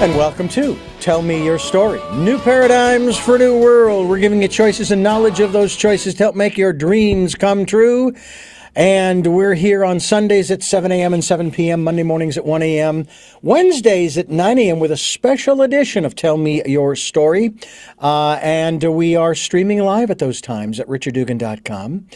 And welcome to Tell Me Your Story. New paradigms for a new world. We're giving you choices and knowledge of those choices to help make your dreams come true. And we're here on Sundays at 7 a.m. and 7 p.m., Monday mornings at 1 a.m., Wednesdays at 9 a.m. with a special edition of Tell Me Your Story. And we are streaming live at those times at richarddugan.com.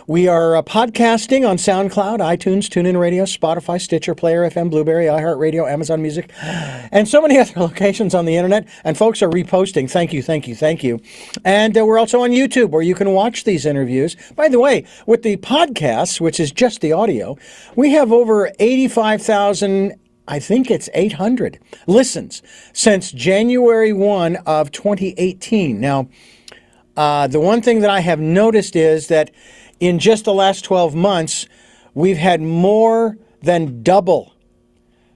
We are podcasting on SoundCloud, iTunes, TuneIn Radio, Spotify, Stitcher, Player FM, Blueberry, iHeartRadio, Amazon Music, and so many other locations on the internet. And folks are reposting. Thank you, thank you, thank you. And we're also on YouTube where you can watch these interviews. By the way, with the podcast, which is just the audio, we have over 85,000, I think it's 800 listens since January 1 of 2018. Now, the one thing that I have noticed is that in just the last 12 months, we've had more than double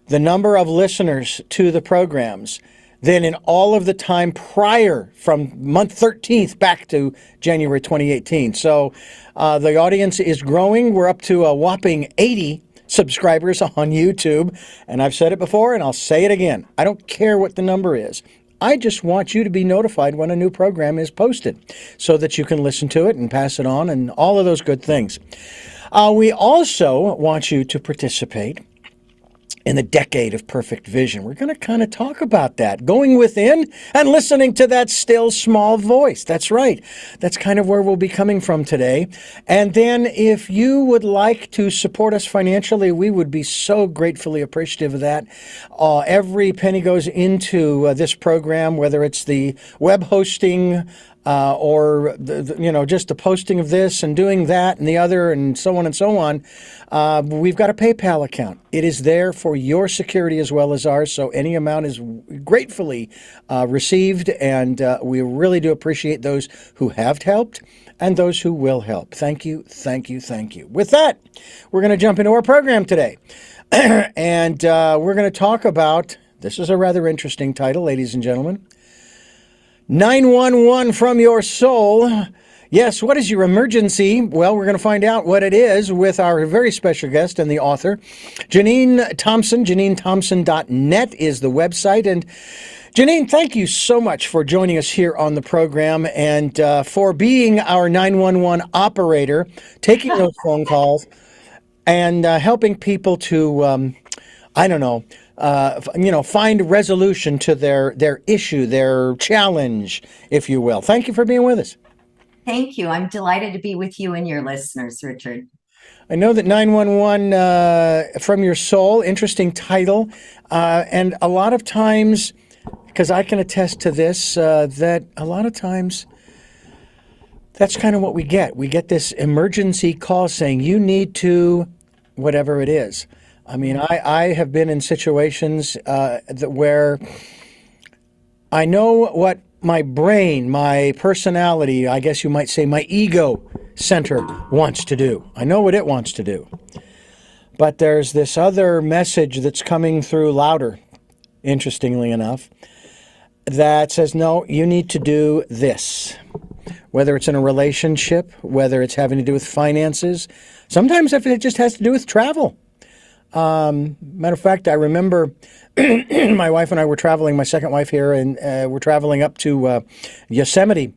the number of listeners to the programs than in all of the time prior from month 13th back to January 2018. So the audience is growing. We're up to a whopping 80 subscribers on YouTube. And I've said it before and I'll say it again. I don't care what the number is. I just want you to be notified when a new program is posted so that you can listen to it and pass it on and all of those good things. We also want you to participate in the decade of perfect vision. We're going to kind of talk about that, going within and listening to that still small voice. That's right. That's kind of where we'll be coming from today. And then if you would like to support us financially, we would be so gratefully appreciative of that. Every penny goes into this program, whether it's the web hosting, or just the posting of this and doing that and the other and so on and so on. We've got a PayPal account. It is there for your security as well as ours, so any amount is gratefully received, and we really do appreciate those who have helped and those who will help. Thank you, thank you, thank you. With that, we're going to jump into our program today, and we're going to talk about, this is a rather interesting title, ladies and gentlemen, 911 from your soul. Yes, what is your emergency? Well, we're going to find out what it is with our very special guest and the author, Janine Thompson. JanineThompson.net is the website. And Janine, thank you so much for joining us here on the program and for being our 911 operator, taking those phone calls and helping people to, find resolution to their issue, their challenge, if you will. Thank you for being with us. Thank you. I'm delighted to be with you and your listeners, Richard. I know that 911 from your soul, interesting title. And a lot of times, because I can attest to this, that a lot of times that's kind of what we get. We get this emergency call saying you need to, whatever it is. I mean, I have been in situations where I know what my brain, my personality, I guess you might say my ego center wants to do. I know what it wants to do. But there's this other message that's coming through louder, interestingly enough, that says, no, you need to do this. Whether it's in a relationship, whether it's having to do with finances, sometimes if it just has to do with travel. Matter of fact, I remember my wife and I were traveling, my second wife here, and we're traveling up to Yosemite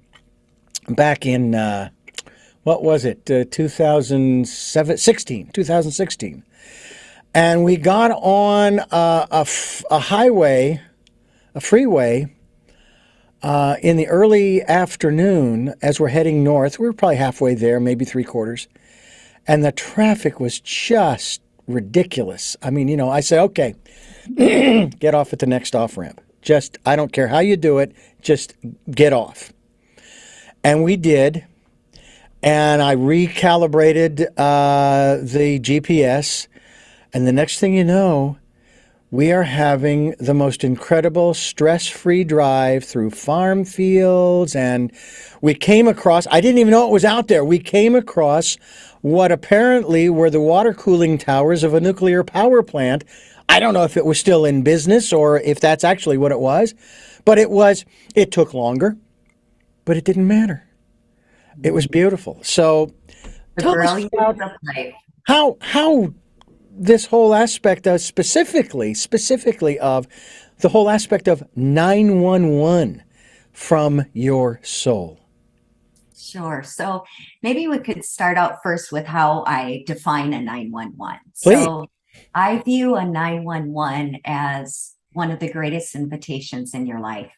back in, 2016. And we got on a highway, a freeway, in the early afternoon as we're heading north. We were probably halfway there, maybe three quarters. And the traffic was just ridiculous. I mean, I say, okay, get off at the next off-ramp. Just, I don't care how you do it, just get off. And we did. And I recalibrated the GPS. And the next thing you know, we are having the most incredible stress-free drive through farm fields. And we came across, I didn't even know it was out there. We came across what apparently were the water cooling towers of a nuclear power plant. I don't know if it was still in business or if that's actually what it was, but it took longer, but it didn't matter. It was beautiful. So tell us about how this whole aspect of specifically of the whole aspect of 911 from your soul? Sure. So maybe we could start out first with how I define a 911. Please. So I view a 911 as one of the greatest invitations in your life,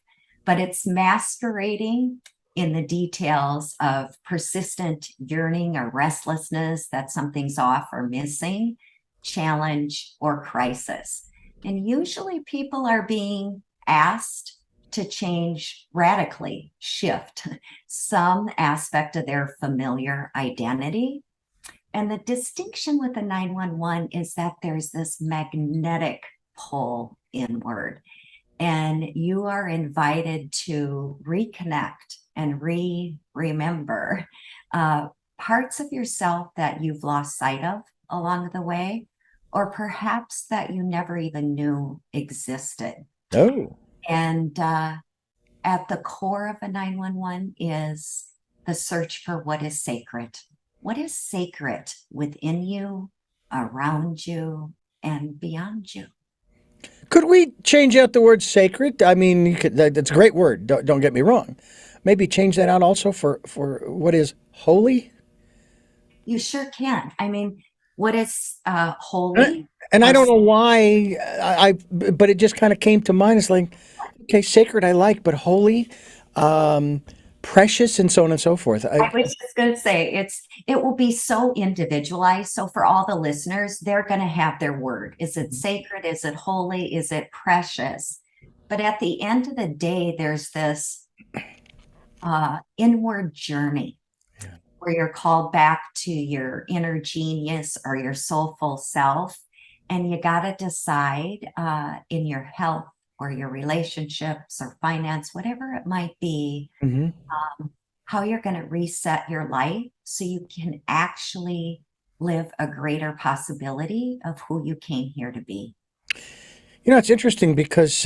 but it's masquerading in the details of persistent yearning or restlessness that something's off or missing, challenge, or crisis. And usually people are being asked to change radically, shift some aspect of their familiar identity. And the distinction with the 911 is that there's this magnetic pull inward, and you are invited to reconnect and remember parts of yourself that you've lost sight of along the way, or perhaps that you never even knew existed. Oh. And at the core of a 911 is the search for what is sacred. What is sacred within you, around you, and beyond you? Could we change out the word sacred? I mean, that's a great word. Don't get me wrong. Maybe change that out also for what is holy. You sure can. I mean, what is holy? And I don't know why but it just kind of came to mind. It's like, okay, sacred I like, but holy, precious, and so on and so forth. I was just going to say it will be so individualized. So for all the listeners, they're going to have their word. Is it sacred? Is it holy? Is it precious? But at the end of the day, there's this inward journey where you're called back to your inner genius or your soulful self. And you got to decide in your health or your relationships or finance, whatever it might be, how you're going to reset your life so you can actually live a greater possibility of who you came here to be. You know, it's interesting because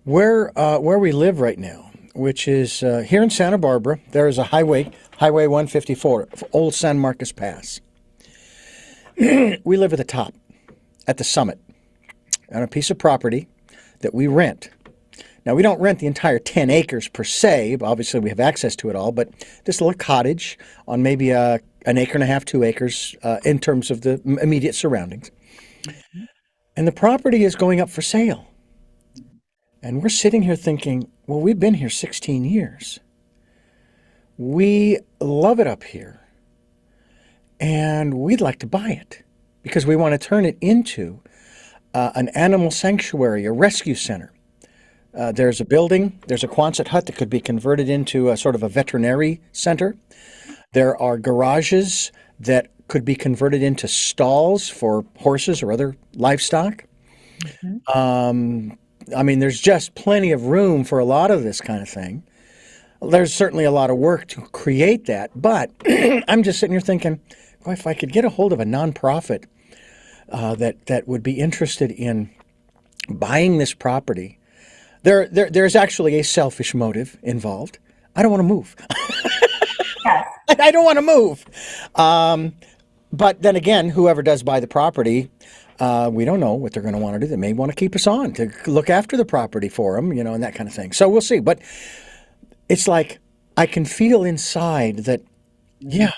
where we live right now, which is here in Santa Barbara, there is a Highway 154, Old San Marcos Pass. We live at the top, at the summit, on a piece of property that we rent. Now, we don't rent the entire 10 acres per se. Obviously, we have access to it all, but this little cottage on maybe an acre and a half, 2 acres in terms of the immediate surroundings. And the property is going up for sale. And we're sitting here thinking, well, we've been here 16 years. We love it up here. And we'd like to buy it because we want to turn it into an animal sanctuary, a rescue center. There's a building, there's a Quonset hut that could be converted into a sort of a veterinary center. There are garages that could be converted into stalls for horses or other livestock. I mean, there's just plenty of room for a lot of this kind of thing. There's certainly a lot of work to create that, but I'm just sitting here thinking, boy, if I could get a hold of a nonprofit that would be interested in buying this property. There's actually a selfish motive involved. I don't want to move. Yes. I don't want to move. But then again, whoever does buy the property, we don't know what they're going to want to do. They may want to keep us on to look after the property for them, you know, and that kind of thing. So we'll see. But it's like I can feel inside that, yeah.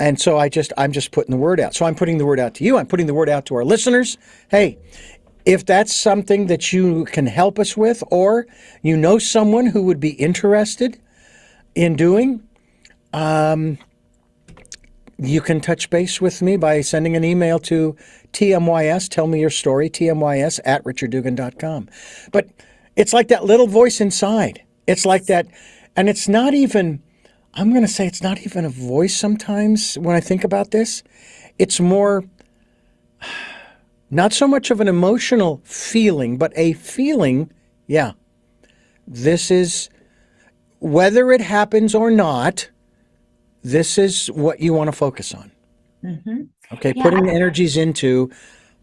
And so I'm just putting the word out. So I'm putting the word out to you. I'm putting the word out to our listeners. Hey, if that's something that you can help us with, or you know someone who would be interested in doing, you can touch base with me by sending an email to TMYS, tell me your story, TMYS at richarddugan.com. But it's like that little voice inside. It's like that, and it's not even, I'm going to say it's not even a voice sometimes when I think about this. It's more, not so much of an emotional feeling, but a feeling, yeah, this is, whether it happens or not, this is what you want to focus on. Okay, Yeah. putting the energies into,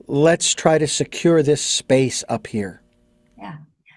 let's try to secure this space up here. Yeah.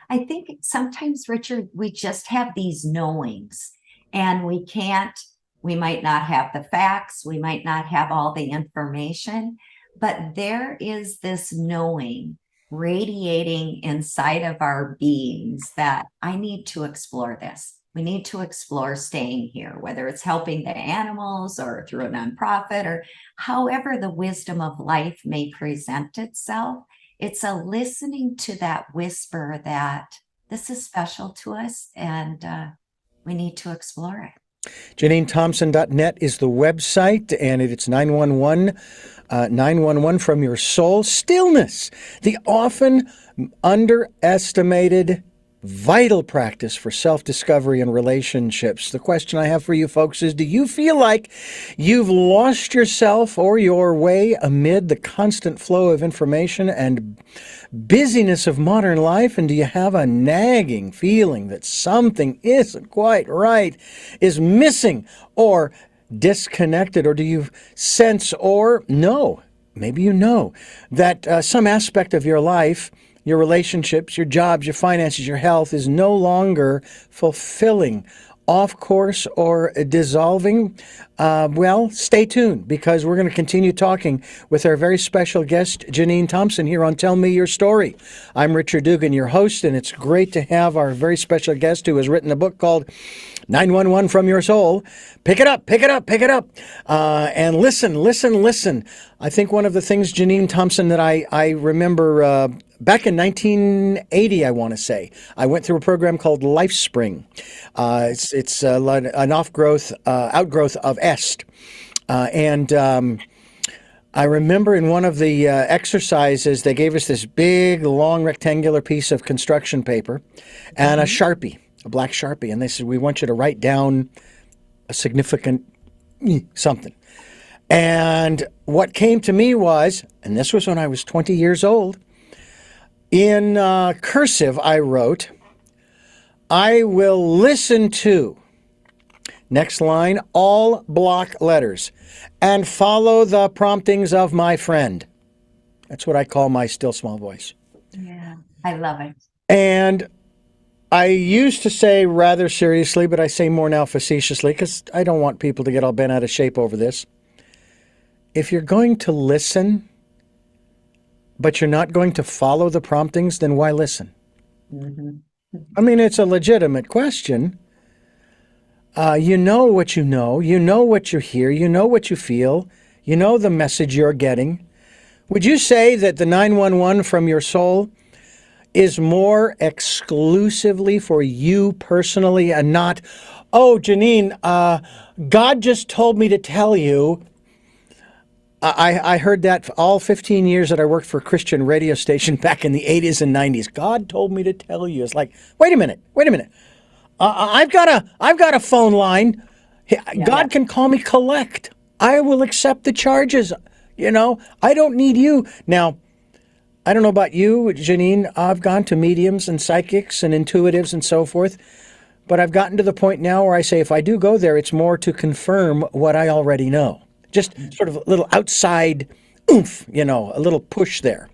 I think sometimes, Richard, we just have these knowings and we can't We might not have the facts, we might not have all the information, but there is this knowing radiating inside of our beings that I need to explore this. We need to explore staying here, whether it's helping the animals or through a nonprofit or however the wisdom of life may present itself. It's a listening to that whisper that this is special to us and we need to explore it. JanineThompson.net is the website, and it's 911 from your soul. Stillness, the often underestimated vital practice for self-discovery and relationships. The question I have for you folks is, do you feel like you've lost yourself or your way amid the constant flow of information and busyness of modern life? And do you have a nagging feeling that something isn't quite right, is missing or disconnected? Or do you sense or know, maybe you know, that some aspect of your life, your relationships, your jobs, your finances, your health is no longer fulfilling, off course, or dissolving? Well, stay tuned, because we're going to continue talking with our very special guest, Janine Thompson, here on Tell Me Your Story. I'm Richard Dugan, your host, and it's great to have our very special guest who has written a book called 911 from Your Soul. Pick it up, pick it up, pick it up, and listen, listen, listen. I think one of the things, Janine Thompson, that I remember back in 1980, I want to say, I went through a program called LifeSpring. It's an outgrowth of EST. I remember in one of the exercises, they gave us this big, long, rectangular piece of construction paper and a Sharpie, a black Sharpie. And they said, we want you to write down a significant something. And what came to me was, and this was when I was 20 years old, in cursive, I wrote, I will listen to, next line, all block letters, and follow the promptings of my friend. That's what I call my still small voice. Yeah, I love it. And I used to say rather seriously, but I say more now facetiously, because I don't want people to get all bent out of shape over this. If you're going to listen, but you're not going to follow the promptings, then why listen? Mm-hmm. I mean, it's a legitimate question. You know what you know what you hear, you know what you feel, you know the message you're getting. Would you say that the 911 from your soul is more exclusively for you personally and not, oh, Janine, God just told me to tell you? I heard that all 15 years that I worked for a Christian radio station back in the 80s and 90s. God told me to tell you. It's like, wait a minute. I've got a phone line. God can call me collect. I will accept the charges. I don't need you. Now, I don't know about you, Janine. I've gone to mediums and psychics and intuitives and so forth. But I've gotten to the point now where I say, if I do go there, it's more to confirm what I already know. Just sort of a little outside oomph, a little push there.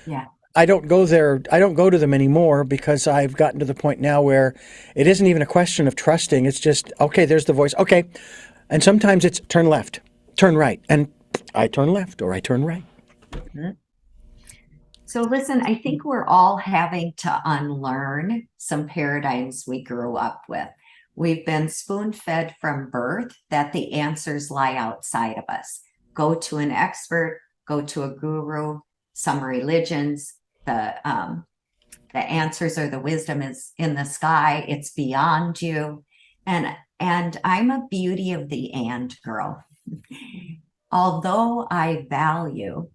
Yeah. I don't go there. I don't go to them anymore, because I've gotten to the point now where it isn't even a question of trusting. It's just, okay, there's the voice. Okay. And sometimes it's turn left, turn right. And I turn left or I turn right. Mm-hmm. So listen, I think we're all having to unlearn some paradigms we grew up with. We've been spoon-fed from birth that the answers lie outside of us. Go to an expert, go to a guru. Some religions, the answers or the wisdom is in the sky. It's beyond you. And I'm a beauty of the and girl. Although I value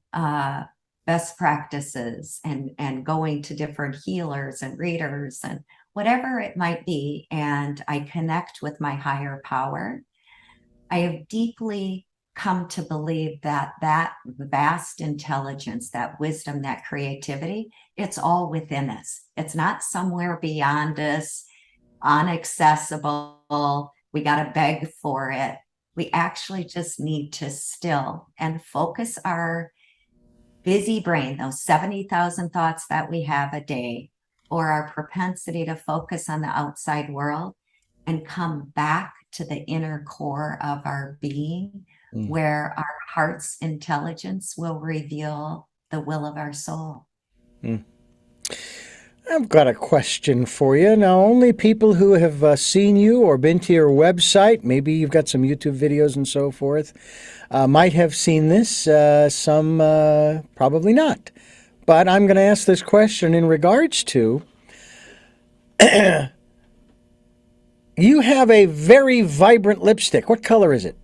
best practices and going to different healers and readers and whatever it might be, and I connect with my higher power, I have deeply come to believe that vast intelligence, that wisdom, that creativity, it's all within us. It's not somewhere beyond us, inaccessible. We got to beg for it. We actually just need to still and focus our busy brain, those 70,000 thoughts that we have a day, or our propensity to focus on the outside world, and come back to the inner core of our being, Mm. where our heart's intelligence will reveal the will of our soul. Mm. I've got a question for you. Now, only people who have seen you or been to your website, maybe you've got some YouTube videos and so forth, might have seen this. Some probably not. But I'm going to ask this question in regards to you have a very vibrant lipstick. What color is it?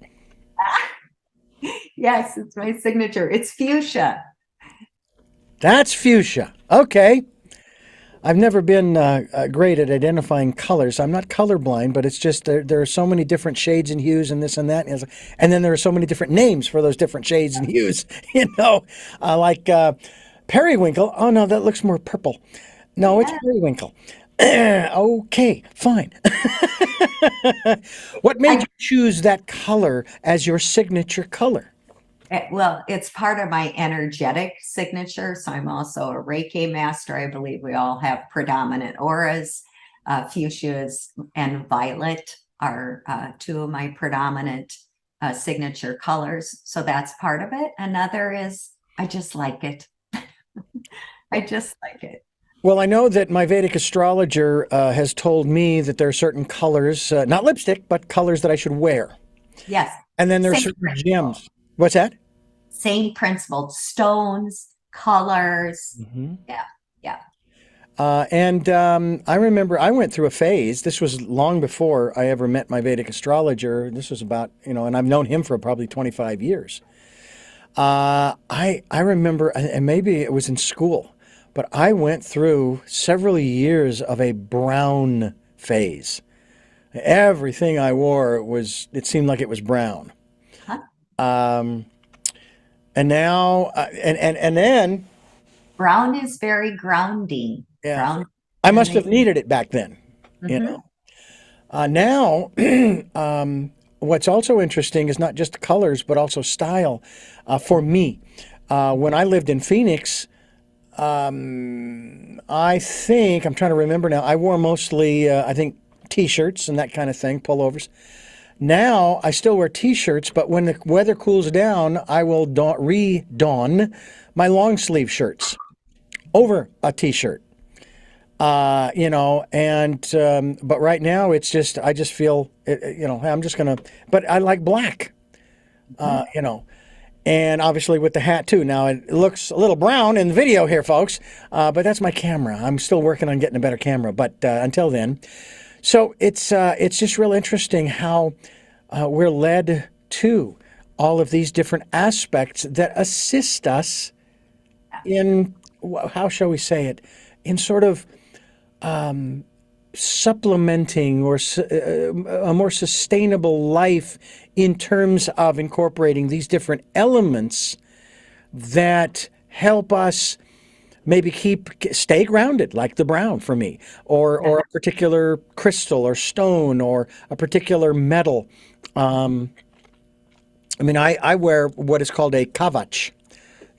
Yes, it's my signature. It's fuchsia. That's fuchsia. Okay. I've never been great at identifying colors. I'm not colorblind, but it's just there are so many different shades and hues and this and that. And then there are so many different names for those different shades and hues. Like periwinkle. Oh, no, that looks more purple. No, it's Yeah. periwinkle. Okay, fine. What made you choose that color as your signature color? Well, it's part of my energetic signature. So I'm also a Reiki master. I believe we all have predominant auras. Fuchsias and violet are two of my predominant signature colors. So that's part of it. Another is I just like it. I just like it. Well, I know that my Vedic astrologer has told me that there are certain colors, not lipstick, but colors that I should wear. Yes. And then there's Same certain principle. gems. What's that? Same principle. Stones, colors. Yeah. Yeah. I remember I went through a phase. This was long before I ever met my Vedic astrologer. This was about, and I've known him for probably 25 years. I remember, and maybe it was in school, but I went through several years of a brown phase. Everything I wore it seemed like it was brown. Huh? And now, and then, Brown is very grounding. yeah, Brown. I must have needed it back then, you know. Now, what's also interesting is not just colors, but also style. For me, when I lived in Phoenix, I think, I'm trying to remember now, I wore mostly, I think, T-shirts and that kind of thing, pullovers. Now, I still wear T-shirts, but when the weather cools down, I will re-don my long sleeve shirts over a T-shirt. But right now it's just, I just feel, I'm just going to, but I like black, and obviously with the hat too. Now it looks a little brown in the video here, folks, but that's my camera. I'm still working on getting a better camera, but until then. So it's just real interesting how we're led to all of these different aspects that assist us in, how shall we say it, in sort of supplementing or a more sustainable life in terms of incorporating these different elements that help us maybe stay grounded, like the brown for me, or a particular crystal or stone or a particular metal. I wear what is called a kavach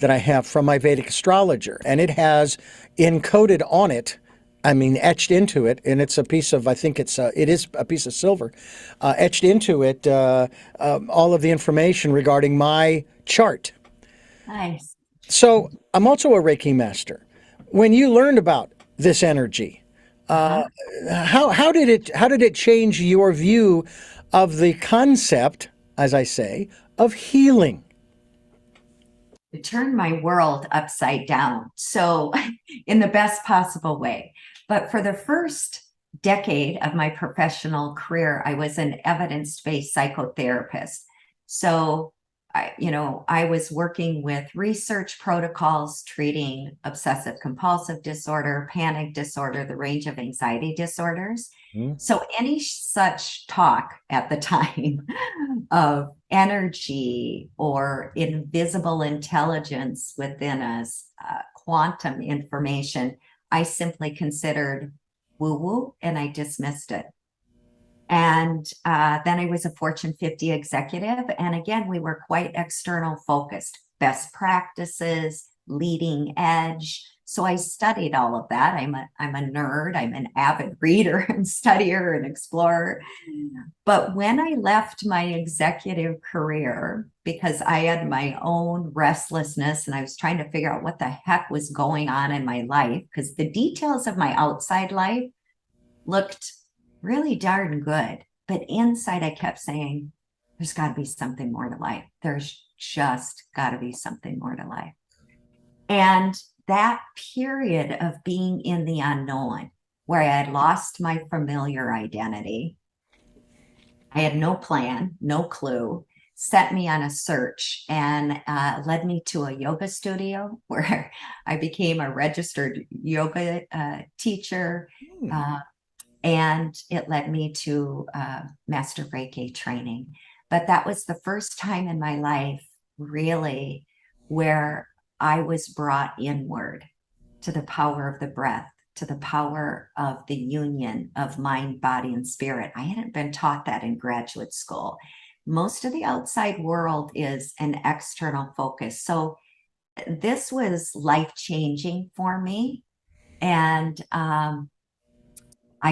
that I have from my Vedic astrologer, and it has encoded on it, etched into it, and it's a piece of, I think it is a piece of silver, etched into it, all of the information regarding my chart. Nice. So I'm also a Reiki master. When you learned about this energy, how did it change your view of the concept, as I say, of healing? It turned my world upside down. So in the best possible way. But for the first decade of my professional career, I was an evidence-based psychotherapist. So I was working with research protocols treating obsessive compulsive disorder, panic disorder, the range of anxiety disorders. So any such talk at the time of energy or invisible intelligence within us, quantum information, I simply considered woo-woo and I dismissed it. And then I was a Fortune 50 executive. And again, we were quite external focused, best practices, leading edge. So I studied all of that. I'm a nerd. I'm an avid reader and studier and explorer. But when I left my executive career, because I had my own restlessness and I was trying to figure out what the heck was going on in my life, because the details of my outside life looked really darn good. But inside, I kept saying, there's got to be something more to life. There's just got to be something more to life. And that period of being in the unknown, where I had lost my familiar identity, I had no plan, no clue, set me on a search and led me to a yoga studio where I became a registered yoga teacher. And it led me to Master Reiki training. But that was the first time in my life, really, where I was brought inward to the power of the breath, to the power of the union of mind, body, and spirit. I hadn't been taught that in graduate school. Most of the outside world is an external focus. So this was life-changing for me. And I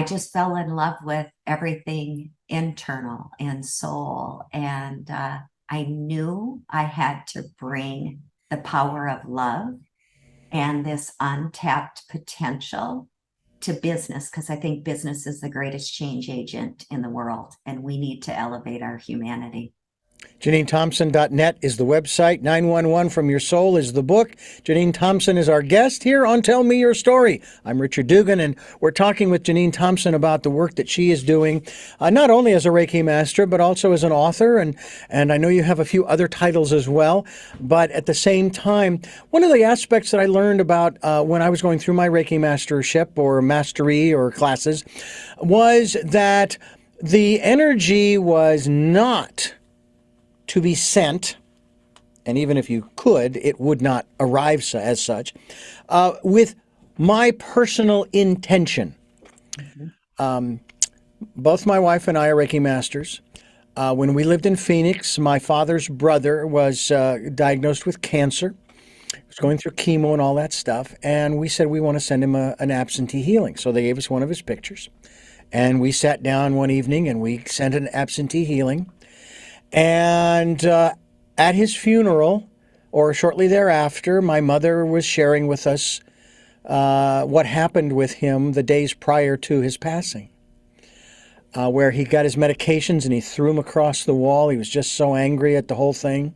just fell in love with everything internal and soul. And I knew I had to bring the power of love and this untapped potential to business, because I think business is the greatest change agent in the world, and we need to elevate our humanity. JanineThompson.net is the website. 911 from Your Soul is the book. Janine Thompson is our guest here on Tell Me Your Story. I'm Richard Dugan, and we're talking with Janine Thompson about the work that she is doing, not only as a Reiki master, but also as an author. And I know you have a few other titles as well. But at the same time, one of the aspects that I learned about when I was going through my Reiki mastership or mastery or classes was that the energy was not to be sent, and even if you could, it would not arrive as such, with my personal intention. Both my wife and I are Reiki masters. When we lived in Phoenix, my father's brother was diagnosed with cancer. He was going through chemo and all that stuff, and we said we want to send him an absentee healing. So they gave us one of his pictures, and we sat down one evening and we sent an absentee healing. And at his funeral, or shortly thereafter, my mother was sharing with us what happened with him the days prior to his passing, where he got his medications and he threw them across the wall. He was just so angry at the whole thing.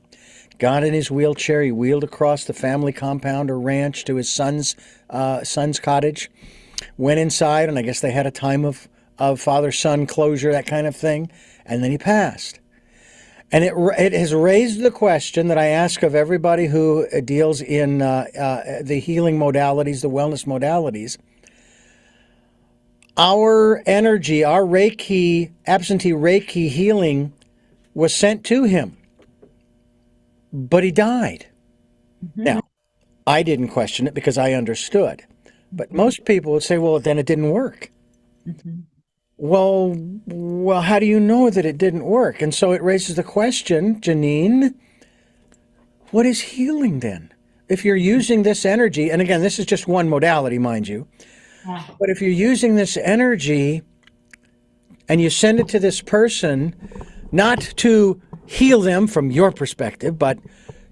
Got in his wheelchair. He wheeled across the family compound or ranch to his son's cottage. Went inside, and I guess they had a time of father-son closure, that kind of thing. And then he passed. And it has raised the question that I ask of everybody who deals in the healing modalities, the wellness modalities. Our energy, our Reiki, absentee Reiki healing was sent to him, but he died. Mm-hmm. Now, I didn't question it because I understood. But most people would say, well, then it didn't work. Mm-hmm. Well, how do you know that it didn't work? And so it raises the question, Janine, what is healing then? If you're using this energy, and again, this is just one modality, mind you, but if you're using this energy and you send it to this person, not to heal them from your perspective, but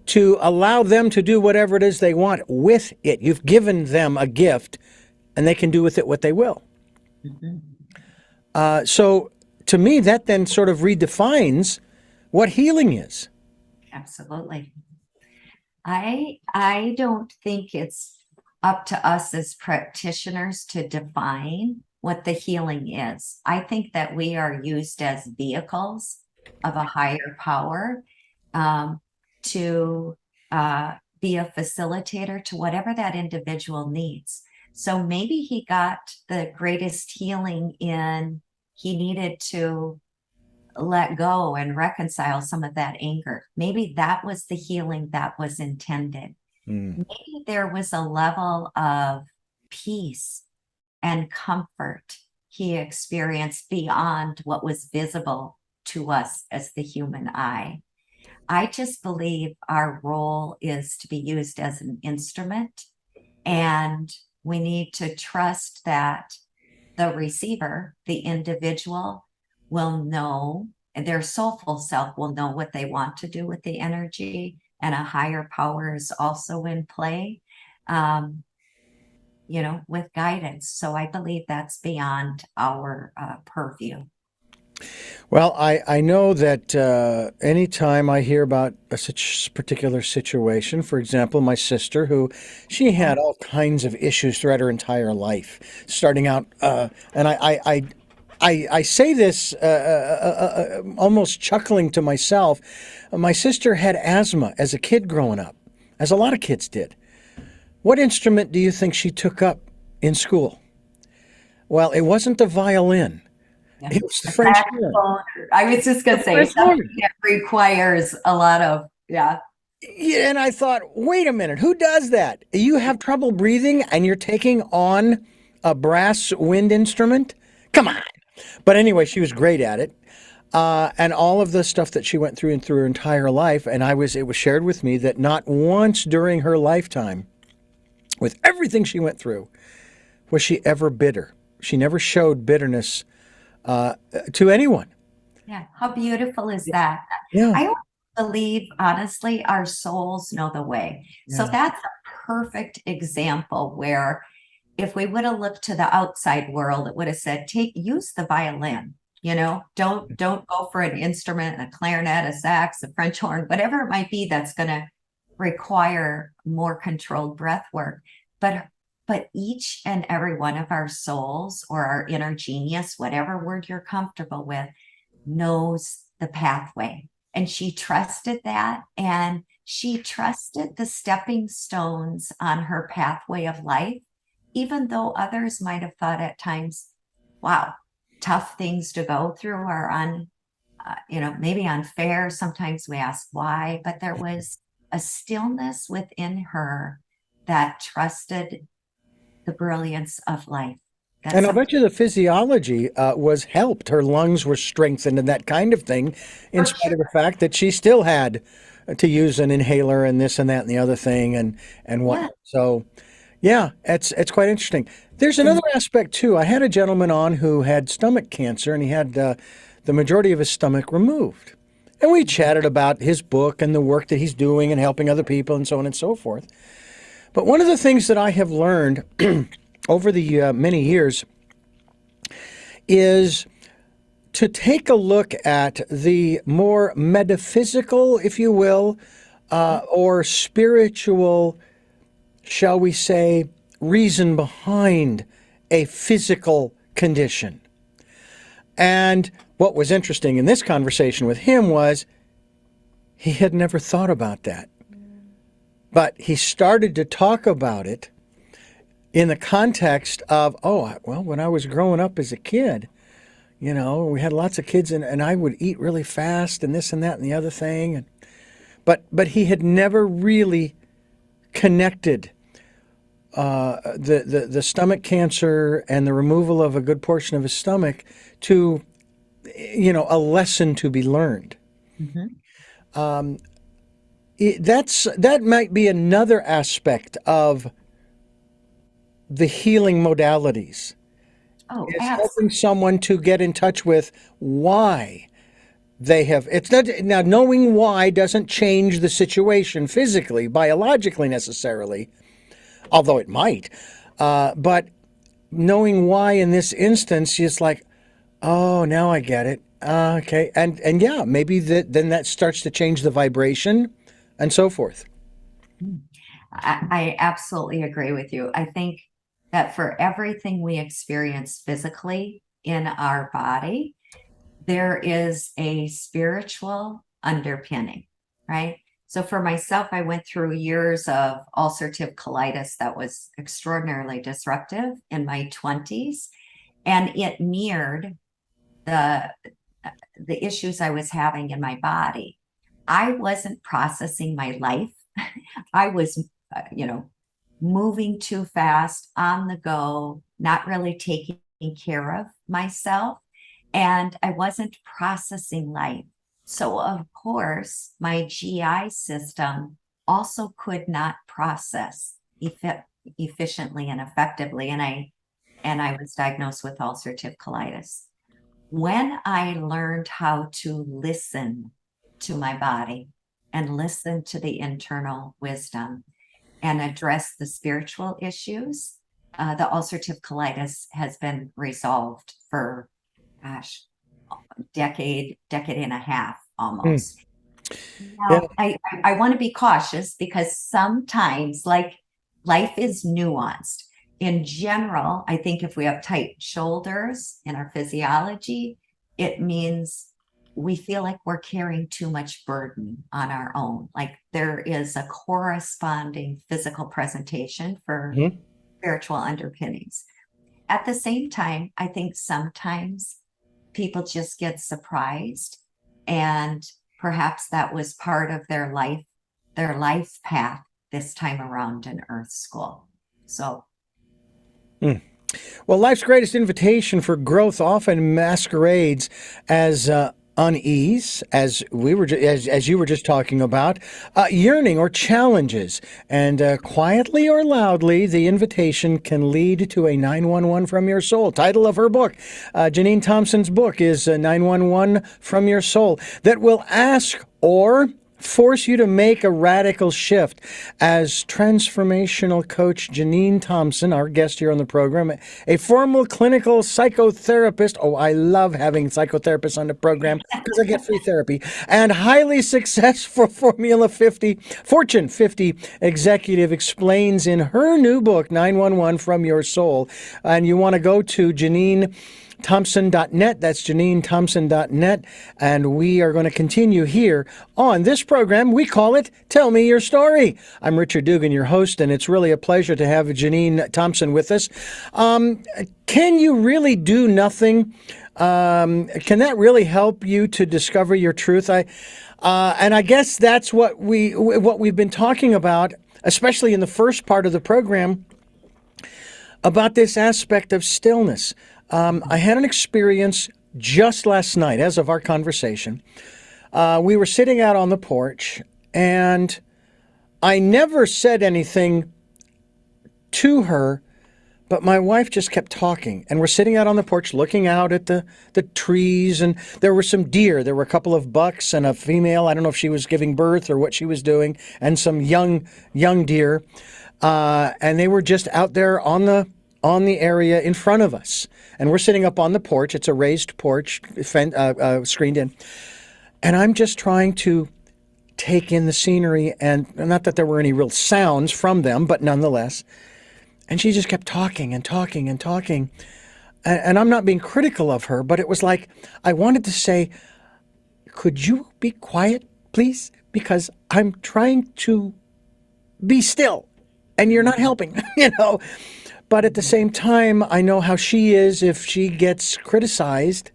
to allow them to do whatever it is they want with it. You've given them a gift, and they can do with it what they will. Mm-hmm. So to me, that then sort of redefines what healing is. Absolutely. I don't think it's up to us as practitioners to define what the healing is. I think that we are used as vehicles of a higher power to be a facilitator to whatever that individual needs. So maybe he got the greatest healing in he needed to let go and reconcile some of that anger. Maybe that was the healing that was intended. Maybe there was a level of peace and comfort he experienced beyond what was visible to us as the human eye. I just believe our role is to be used as an instrument And we need to trust that the receiver, the individual, will know, their soulful self will know what they want to do with the energy, and a higher power is also in play, um, with guidance. So I believe that's beyond our purview. Well, I know that anytime I hear about a such particular situation, for example, my sister, who she Yeah. had all kinds of issues throughout her entire life, starting out, and I say this almost chuckling to myself. My sister had asthma as a kid growing up, as a lot of kids did. What instrument do you think she took up in school? Well, it wasn't the violin. Yeah. It was the A French horn. saxophone. I was just going The to say French something horn. that requires a lot of, yeah. Yeah, and I thought, wait a minute, who does that? You have trouble breathing and you're taking on a brass wind instrument? Come on. But anyway, she was great at it. And all of the stuff that she went through and through her entire life, and it was shared with me that not once during her lifetime, with everything she went through, was she ever bitter. She never showed bitterness to anyone. Yeah. How beautiful is that? Yeah, I believe, honestly, our souls know the way. So yeah. that's a perfect example where if we would have looked to the outside world, it would have said, use the violin, don't go for an instrument, a clarinet, a sax, a French horn, whatever it might be that's going to require more controlled breath work. But each and every one of our souls, or our inner genius, whatever word you're comfortable with, knows the pathway. And she trusted that. And she trusted the stepping stones on her pathway of life, even though others might have thought at times, wow, tough things to go through, or maybe unfair. Sometimes we ask why, but there was a stillness within her that trusted the brilliance of life. That's And I'll something bet you the physiology was helped. Her lungs were strengthened and that kind of thing, in for spite sure. of the fact that she still had to use an inhaler and this and that and the other thing and Yeah. whatnot. So, yeah, it's quite interesting. There's another aspect too. I had a gentleman on who had stomach cancer, and he had the majority of his stomach removed. And we chatted about his book and the work that he's doing and helping other people and so on and so forth. But one of the things that I have learned over the many years is to take a look at the more metaphysical, if you will, or spiritual, shall we say, reason behind a physical condition. And what was interesting in this conversation with him was he had never thought about that. But he started to talk about it in the context of, oh, well, when I was growing up as a kid, we had lots of kids, and I would eat really fast and this and that and the other thing. But he had never really connected the stomach cancer and the removal of a good portion of his stomach to, a lesson to be learned. Mhm. That might be another aspect of the healing modalities, Oh, is absolutely. helping someone to get in touch with why they have. It's not now, knowing why doesn't change the situation physically, biologically necessarily, although it might. But knowing why in this instance is like, oh, now I get it. Okay, and yeah, maybe then that starts to change the vibration, and so forth. I absolutely agree with you. I think that for everything we experience physically in our body, there is a spiritual underpinning, right? So for myself, I went through years of ulcerative colitis that was extraordinarily disruptive in my 20s, and it mirrored the the issues I was having in my body. I wasn't processing my life. I was, moving too fast, on the go, not really taking care of myself. And I wasn't processing life. So, of course, my GI system also could not process efficiently and effectively. And I was diagnosed with ulcerative colitis. When I learned how to listen to my body and listen to the internal wisdom and address the spiritual issues, the ulcerative colitis has been resolved for, gosh, decade and a half almost. Yeah. Now, I want to be cautious because sometimes, like, life is nuanced. In general, I think if we have tight shoulders in our physiology, it means we feel like we're carrying too much burden on our own. Like there is a corresponding physical presentation for Mhm. spiritual underpinnings. At the same time, I think sometimes people just get surprised, and perhaps that was part of their life path this time around in Earth School. So Well, life's greatest invitation for growth often masquerades as unease, as as you were just talking about, yearning or challenges, and quietly or loudly, the invitation can lead to a 911 from your soul. Title of her book, Janine Thompson's book, is 911 from your soul, that will ask or force you to make a radical shift. As transformational coach Jeanine Thompson, our guest here on the program, a formal clinical psychotherapist. Oh, I love having psychotherapists on the program because I get free therapy. And highly successful Fortune 50 executive, explains in her new book, 911 from Your Soul. And you want to go to JanineThompson.net. That's JanineThompson.net. And we are going to continue here on this program. We call it Tell Me Your Story. I'm Richard Dugan, your host, and it's really a pleasure to have Janine Thompson with us. Can you really do nothing? Can that really help you to discover your truth? And I guess that's what we've been talking about, especially in the first part of the program, about this aspect of stillness. I had an experience just last night, as of our conversation. We were sitting out on the porch, and I never said anything to her, but my wife just kept talking. And we're sitting out on the porch looking out at the trees, and there were some deer. There were a couple of bucks and a female. I don't know if she was giving birth or what she was doing, and some young deer. And they were just out there on the area in front of us. And we're sitting up on the porch. It's a raised porch, screened in. And I'm just trying to take in the scenery, and not that there were any real sounds from them, but nonetheless. And she just kept talking and talking and talking. And I'm not being critical of her, but it was like I wanted to say, could you be quiet, please? Because I'm trying to be still, and you're not helping, But at the same time, I know how she is if she gets criticized,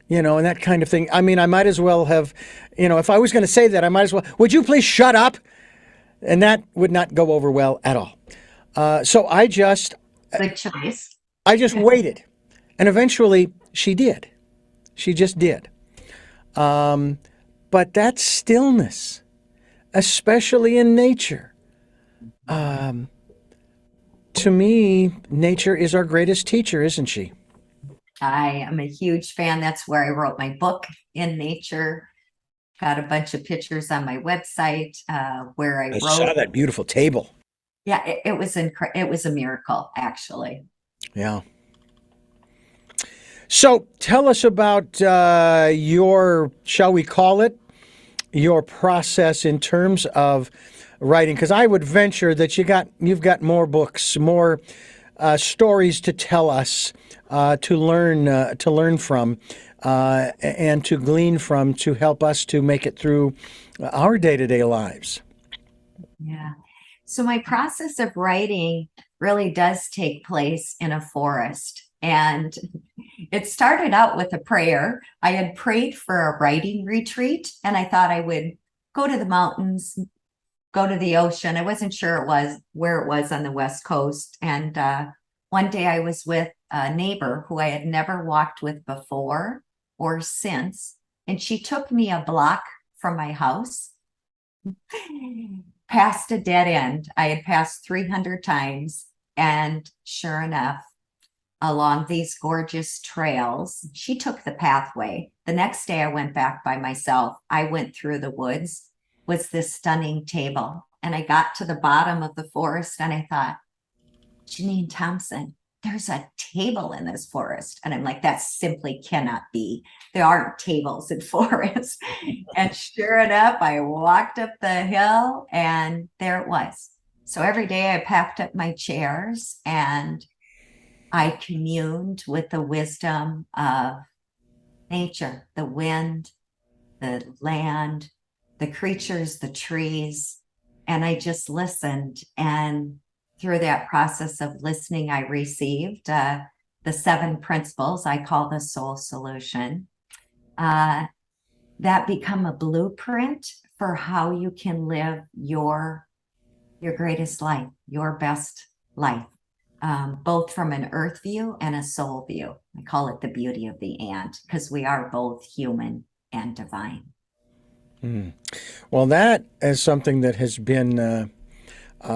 and that kind of thing. I mean, I might as well have, if I was going to say that, I might as well, would you please shut up? And that would not go over well at all. So I just good choice. I just waited. And eventually she did. She just did. But that stillness, especially in nature, to me, nature is our greatest teacher, isn't she? I am a huge fan. That's where I wrote my book, In Nature. Got a bunch of pictures on my website where I wrote. Saw that beautiful table. Yeah, it was it was a miracle, actually. Yeah. So tell us about your, shall we call it, your process in terms of writing, because I would venture that you've got more books, more stories to tell us, to learn from, and to glean from, to help us to make it through our day-to-day lives. Yeah. So my process of writing really does take place in a forest. And it started out with a prayer. I had prayed for a writing retreat, and I thought I would go to the mountains, go to the ocean. I wasn't sure where it was on the West Coast. And one day I was with a neighbor who I had never walked with before or since. And she took me a block from my house. past a dead end. I had passed 300 times. And sure enough, along these gorgeous trails, she took the pathway. The next day I went back by myself. I went through the woods, was this stunning table. And I got to the bottom of the forest and I thought, Janine Thompson, there's a table in this forest. And I'm like, that simply cannot be. There aren't tables in forests. And sure enough, I walked up the hill and there it was. So every day I packed up my chairs and I communed with the wisdom of nature, the wind, the land, the creatures, the trees. And I just listened. And through that process of listening, I received the 7 principles I call the soul solution that become a blueprint for how you can live your greatest life, your best life, both from an earth view and a soul view. I call it the beauty of the ant because we are both human and divine. Well, that is something that has been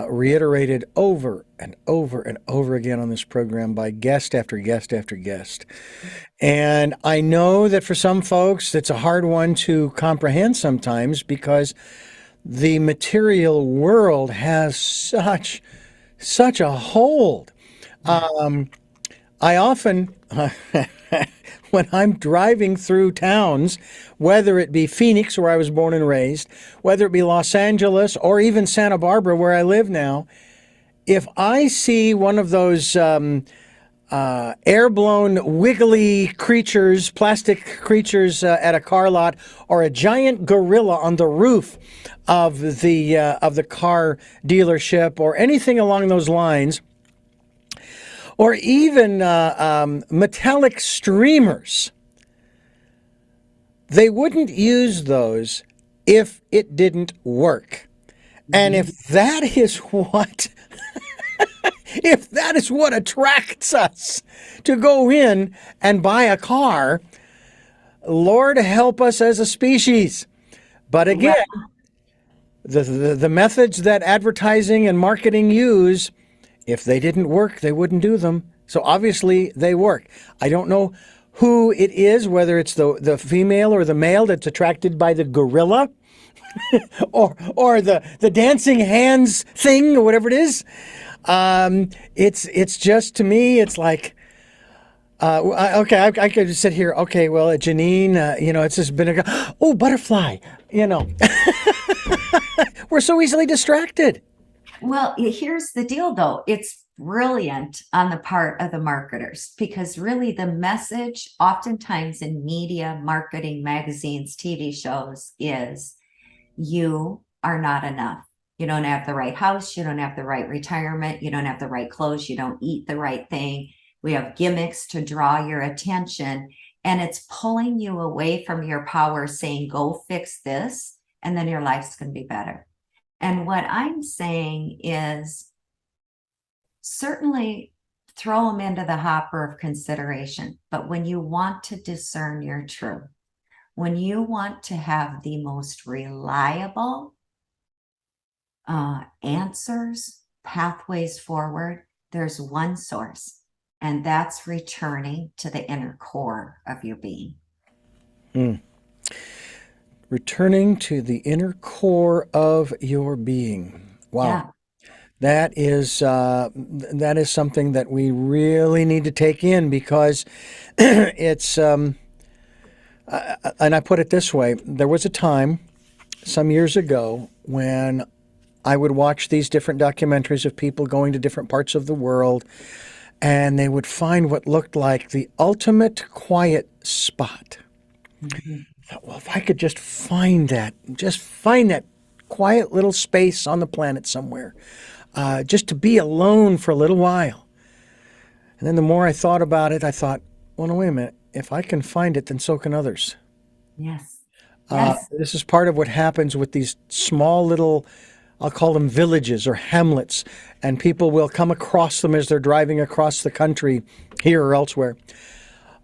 reiterated over and over and over again on this program by guest after guest after guest. And I know that for some folks, it's a hard one to comprehend sometimes because the material world has such a hold. I often, when I'm driving through towns, whether it be Phoenix, where I was born and raised, whether it be Los Angeles, or even Santa Barbara, where I live now, if I see one of those air-blown, wiggly creatures, plastic creatures at a car lot, or a giant gorilla on the roof of the car dealership, or anything along those lines, or even metallic streamers, they wouldn't use those if it didn't work. And if that is what if that is what attracts us to go in and buy a car, Lord help us as a species. But again, the methods that advertising and marketing use, if they didn't work, they wouldn't do them. So obviously they work. I don't know who it is, whether it's the female or the male that's attracted by the gorilla or the dancing hands thing or whatever it is. It's just, to me, it's like, okay, I could sit here. Okay, well, Janine, it's just been butterfly, We're so easily distracted. Well, here's the deal, though. It's brilliant on the part of the marketers because really the message oftentimes in media, marketing, magazines, TV shows is you are not enough. You don't have the right house. You don't have the right retirement. You don't have the right clothes. You don't eat the right thing. We have gimmicks to draw your attention, and it's pulling you away from your power, saying, go fix this, and then your life's going to be better. And what I'm saying is certainly throw them into the hopper of consideration. But when you want to discern your truth, when you want to have the most reliable answers, pathways forward, there's one source, and that's returning to the inner core of your being. Returning to the inner core of your being. Wow. Yeah. That is something that we really need to take in because it's, and I put it this way, there was a time some years ago when I would watch these different documentaries of people going to different parts of the world, and they would find what looked like the ultimate quiet spot. Mm-hmm. Well, if I could just find that quiet little space on the planet somewhere, just to be alone for a little while. And then the more I thought about it, I thought, well, no, wait a minute. If I can find it, then so can others. Yes. This is part of what happens with these small little, I'll call them villages or hamlets, and people will come across them as they're driving across the country here or elsewhere.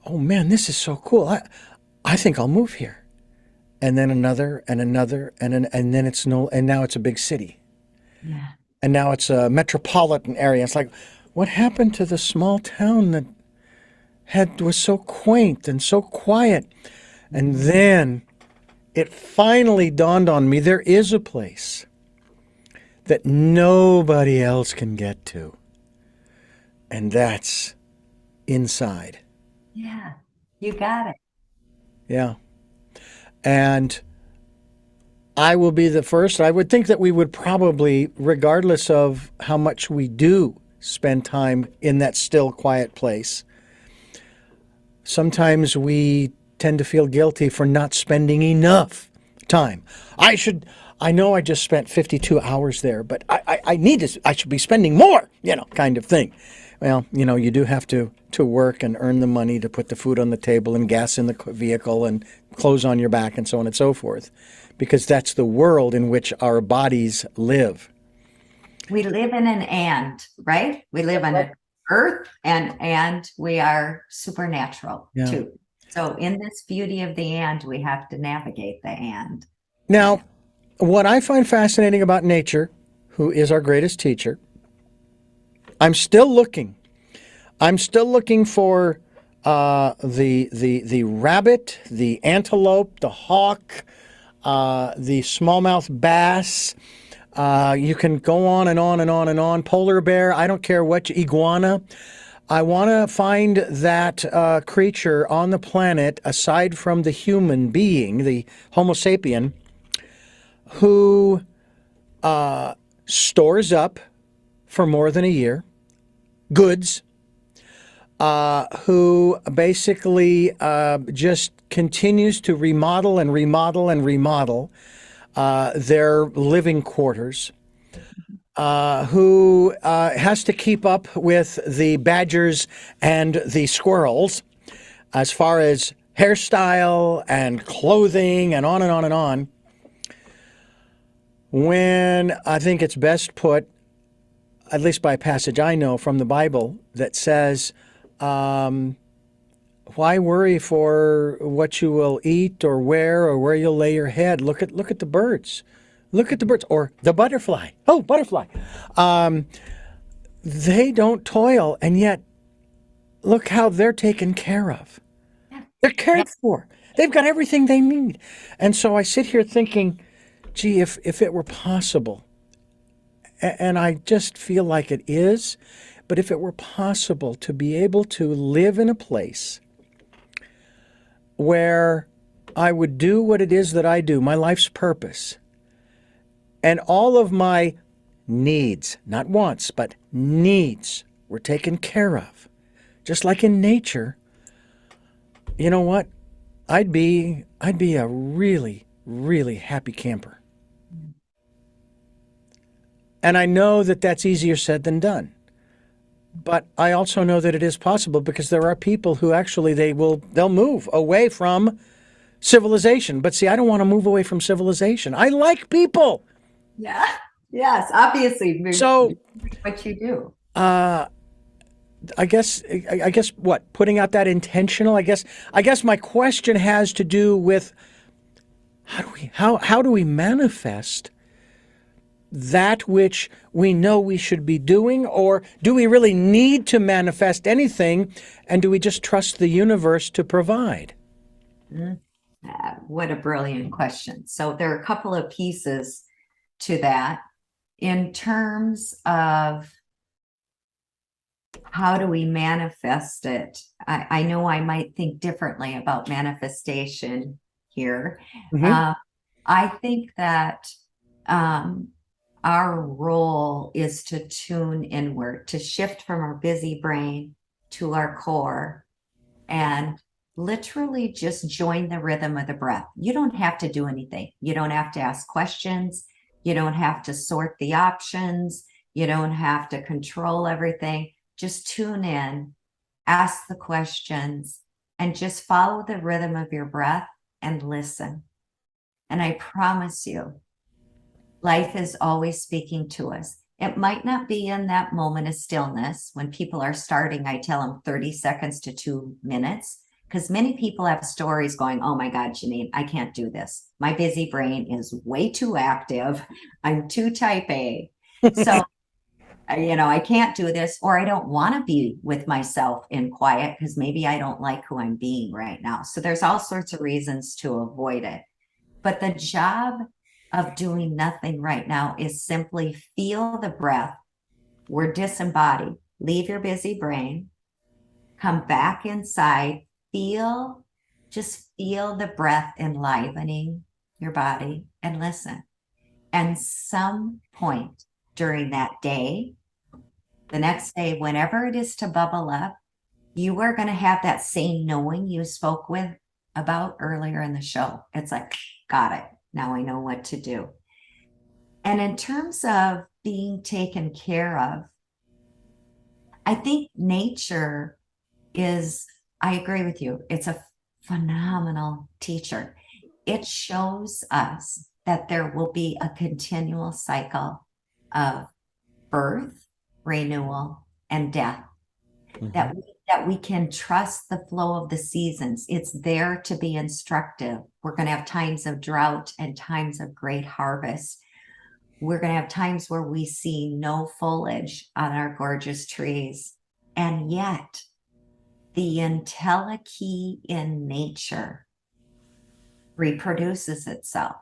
Oh man, this is so cool. I think I'll move here. And then another and another and then now it's a big city. Yeah. And now it's a metropolitan area. It's like, what happened to the small town that was so quaint and so quiet? And then it finally dawned on me there is a place that nobody else can get to, and that's inside. Yeah. You got it. Yeah. And I will be the first. I would think that we would probably, regardless of how much we do spend time in that still, quiet place, sometimes we tend to feel guilty for not spending enough time. I know I just spent 52 hours there, but I need to, I should be spending more, kind of thing. Well, you do have to work and earn the money to put the food on the table and gas in the vehicle and clothes on your back and so on and so forth, because that's the world in which our bodies live. We live in an right? We live on an earth and we are supernatural too. So in this beauty of the we have to navigate the Now, what I find fascinating about nature, who is our greatest teacher, I'm still looking. I'm still looking for the rabbit, the antelope, the hawk, the smallmouth bass. You can go on and on and on and on. Polar bear, I don't care what, iguana. I want to find that creature on the planet, aside from the human being, the Homo sapien, who stores up for more than a year goods, who basically just continues to remodel and remodel and remodel their living quarters, who has to keep up with the badgers and the squirrels as far as hairstyle and clothing and on and on and on. When I think it's best put, at least by a passage I know from the Bible, that says, why worry for what you will eat or where you'll lay your head? Look at the birds. Look at the birds, or the butterfly. Oh, butterfly. They don't toil, and yet look how they're taken care of. They're cared for. They've got everything they need. And so I sit here thinking, gee, if it were possible, and I just feel like it is, but if it were possible to be able to live in a place where I would do what it is that I do, my life's purpose, and all of my needs, not wants, but needs, were taken care of, just like in nature, you know what? I'd be a really, really happy camper. And I know that that's easier said than done. But I also know that it is possible, because there are people who actually they'll move away from civilization. But see, I don't want to move away from civilization. I like people. Yeah. Yes, obviously. So what you do. I guess what, putting out that intentional, I guess my question has to do with how do we manifest that which we know we should be doing? Or do we really need to manifest anything, and do we just trust the universe to provide? What a brilliant question. So there are a couple of pieces to that. In terms of how do we manifest it, I know I might think differently about manifestation here. Mm-hmm. I think that our role is to tune inward, to shift from our busy brain to our core, and literally just join the rhythm of the breath. You don't have to do anything. You don't have to ask questions. You don't have to sort the options. You don't have to control everything. Just tune in, ask the questions, and just follow the rhythm of your breath and listen. And I promise you, life is always speaking to us. It might not be in that moment of stillness. When people are starting, I tell them 30 seconds to 2 minutes, because many people have stories going, oh my God, Janine, I can't do this. My busy brain is way too active. I'm too type A. So, I can't do this, or I don't want to be with myself in quiet because maybe I don't like who I'm being right now. So there's all sorts of reasons to avoid it. But the job of doing nothing right now is simply feel the breath. We're disembodied. Leave your busy brain, come back inside, just feel the breath enlivening your body and listen. And some point during that day, the next day, whenever it is to bubble up, you are going to have that same knowing you spoke with about earlier in the show. It's like, got it. Now I know what to do. And in terms of being taken care of, I think nature I agree with you. It's a phenomenal teacher. It shows us that there will be a continual cycle of birth, renewal, and death. Mm-hmm. that we can trust the flow of the seasons. It's there to be instructive. We're going to have times of drought and times of great harvest. We're going to have times where we see no foliage on our gorgeous trees. And yet, the entelechy in nature reproduces itself.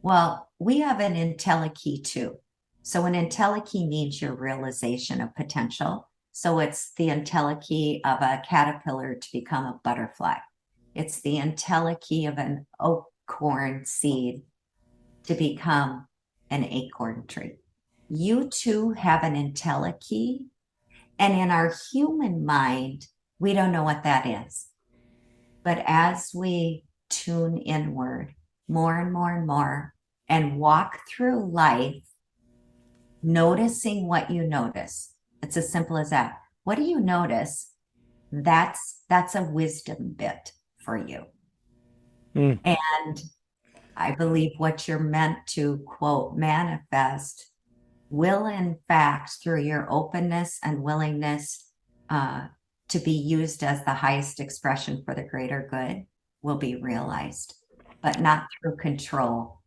Well, we have an entelechy too. So an entelechy means your realization of potential. So it's the entelechy of a caterpillar to become a butterfly. It's the entelechy of an acorn seed to become an acorn tree. You too have an entelechy, and in our human mind, we don't know what that is. But as we tune inward more and more and more and walk through life, noticing what you notice, it's as simple as that. What do you notice? That's a wisdom bit for you. And I believe what you're meant to, quote, manifest will, in fact, through your openness and willingness to be used as the highest expression for the greater good, will be realized, but not through control,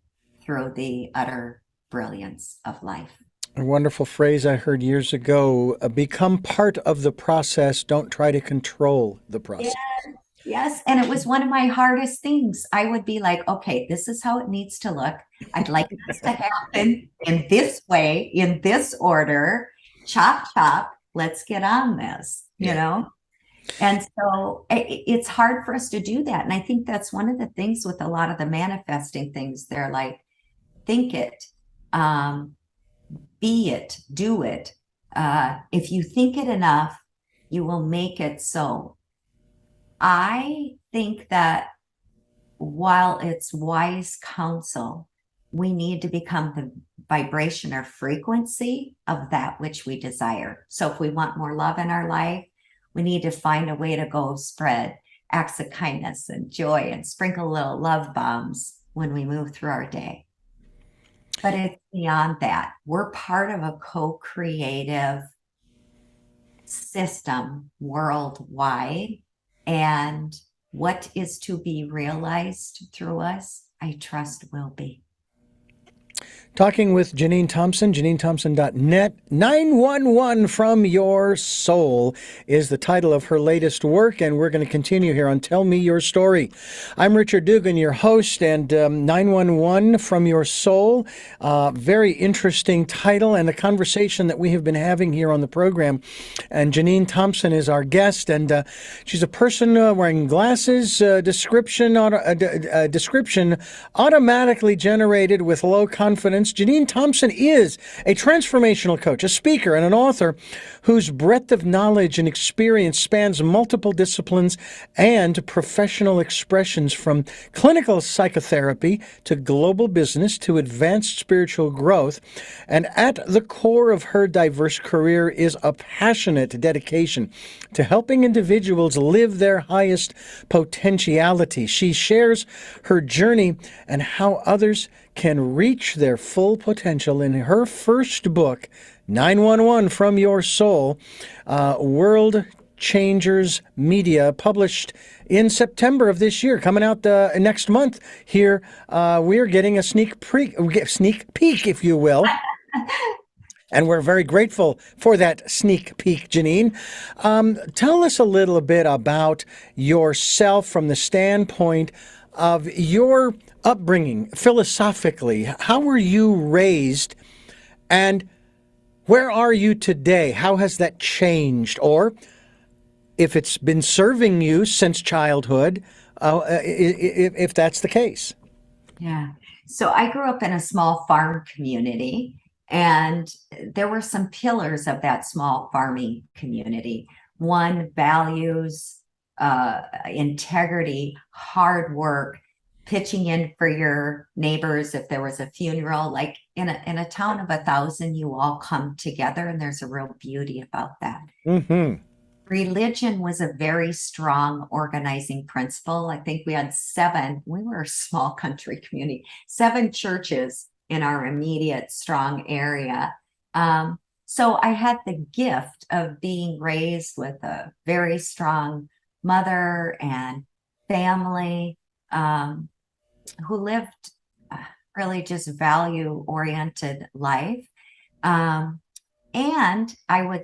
through the utter brilliance of life. A wonderful phrase I heard years ago, become part of the process, don't try to control the process. Yes. And it was one of my hardest things. I would be like, okay, this is how it needs to look. I'd like this to happen in this way, in this order, chop, chop, let's get on this, you know? And so it's hard for us to do that. And I think that's one of the things with a lot of the manifesting things. They're like, think it, be it, do it. If you think it enough, you will make it so. I think that while it's wise counsel, we need to become the vibration or frequency of that which we desire. So if we want more love in our life, we need to find a way to go spread acts of kindness and joy and sprinkle little love bombs when we move through our day. But it's beyond that. We're part of a co-creative system worldwide. And what is to be realized through us, I trust will be. Talking with Janine Thompson, JanineThompson.net. 911 from Your Soul is the title of her latest work, and we're going to continue here on Tell Me Your Story. I'm Richard Dugan, your host, and 911 from Your Soul. Very interesting title and a conversation that we have been having here on the program. And Janine Thompson is our guest, and she's a person wearing glasses, description automatically generated with low confidence. Janine Thompson is a transformational coach, a speaker, and an author whose breadth of knowledge and experience spans multiple disciplines and professional expressions, from clinical psychotherapy to global business to advanced spiritual growth. And at the core of her diverse career is a passionate dedication to helping individuals live their highest potentiality. She shares her journey and how others can reach their full potential in her first book, 911 from Your Soul, World Changers Media, published in September of this year, coming out next month. Here, we're getting a sneak peek, if you will. And we're very grateful for that sneak peek, Janine. Tell us a little bit about yourself from the standpoint of your upbringing philosophically. How were you raised, and where are you today? How has that changed? Or if it's been serving you since childhood, if that's the case. Yeah. So I grew up in a small farm community, and there were some pillars of that small farming community. One, values, integrity, hard work, pitching in for your neighbors if there was a funeral. Like in a town of 1,000, you all come together, and there's a real beauty about that. Mm-hmm. Religion was a very strong organizing principle. I think we had we were a small country community, 7 churches in our immediate strong area. So I had the gift of being raised with a very strong mother and family who lived really just value-oriented life. And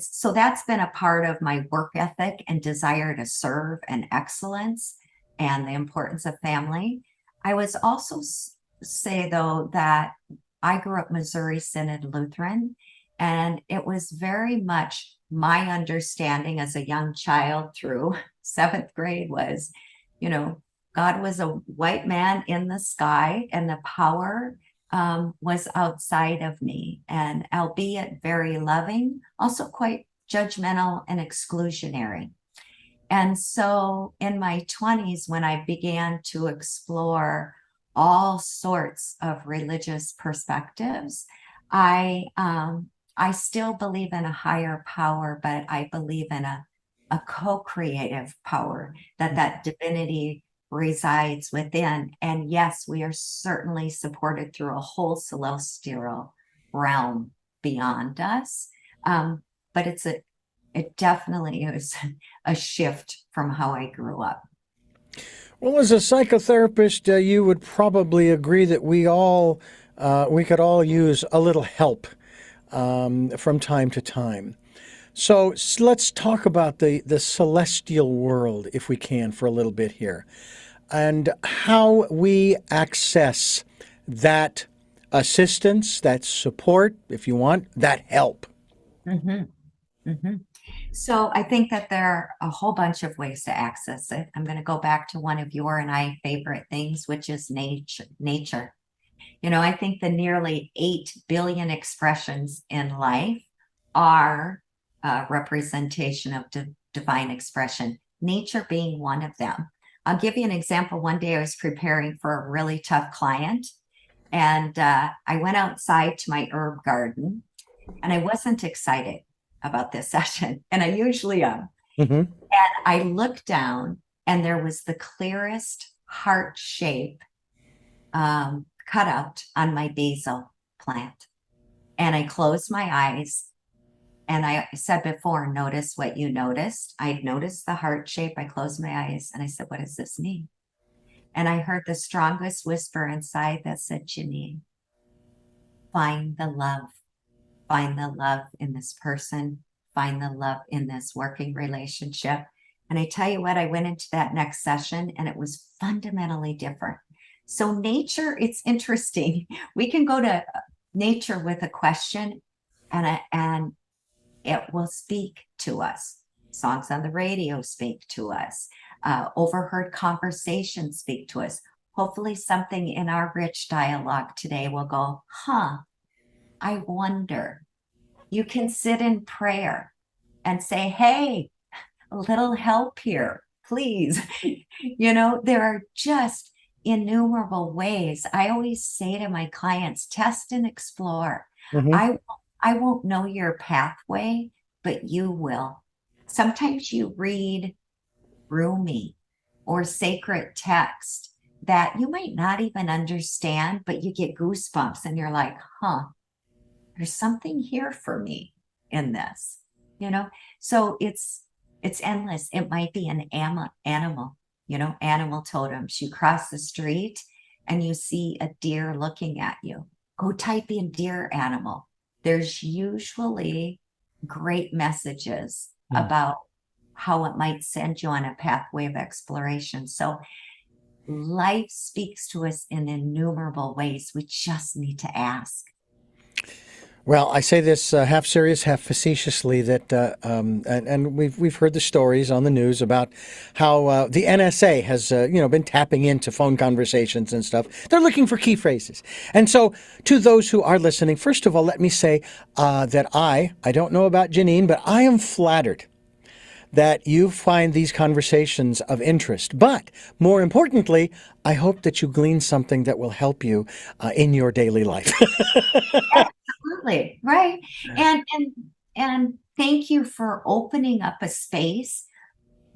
so that's been a part of my work ethic and desire to serve and excellence and the importance of family. I was also say, though, that I grew up Missouri Synod Lutheran, and it was very much my understanding as a young child through 7th grade was, God was a white man in the sky, and the power was outside of me, and albeit very loving, also quite judgmental and exclusionary. And so in my 20s, when I began to explore all sorts of religious perspectives, I still believe in a higher power, but I believe in a co-creative power, that divinity resides within. And yes, we are certainly supported through a whole celestial realm beyond us. But it definitely is a shift from how I grew up. Well, as a psychotherapist, you would probably agree that we could all use a little help from time to time. So let's talk about the celestial world, if we can, for a little bit here, and how we access that assistance, that support, if you want, that help. Mm-hmm. Mm-hmm. So I think that there are a whole bunch of ways to access it. I'm going to go back to one of your and I favorite things, which is nature. I think the nearly 8 billion expressions in life are a representation of divine expression, nature being one of them. I'll give you an example. One day I was preparing for a really tough client, and I went outside to my herb garden, and I wasn't excited about this session, and I usually am. Mm-hmm. And I looked down, and there was the clearest heart shape cutout on my basil plant. And I closed my eyes, and I said before, notice what you noticed. I'd noticed the heart shape. I closed my eyes, and I said, what does this mean? And I heard the strongest whisper inside that said, Janine, find the love. Find the love in this person. Find the love in this working relationship. And I tell you what, I went into that next session, and it was fundamentally different. So nature, it's interesting. We can go to nature with a question, and it will speak to us. Songs on the radio speak to us. Overheard conversations speak to us. Hopefully something in our rich dialogue today will go, I wonder. You can sit in prayer and say, hey, a little help here, please. There are just innumerable ways. I always say to my clients, test and explore. Mm-hmm. I won't know your pathway, but you will. Sometimes you read Rumi or sacred text that you might not even understand, but you get goosebumps and you're like, there's something here for me in this, So it's endless. It might be an animal, animal totems. You cross the street and you see a deer looking at you. Go type in deer animal. there's usually great messages about how it might send you on a pathway of exploration. So life speaks to us in innumerable ways. We just need to ask. Well, I say this half serious, half facetiously that, and we've heard the stories on the news about how the NSA has, been tapping into phone conversations and stuff. They're looking for key phrases, and so to those who are listening, first of all, let me say that I don't know about Janine, but I am flattered that you find these conversations of interest. But more importantly, I hope that you glean something that will help you in your daily life. Absolutely. Right. And thank you for opening up a space.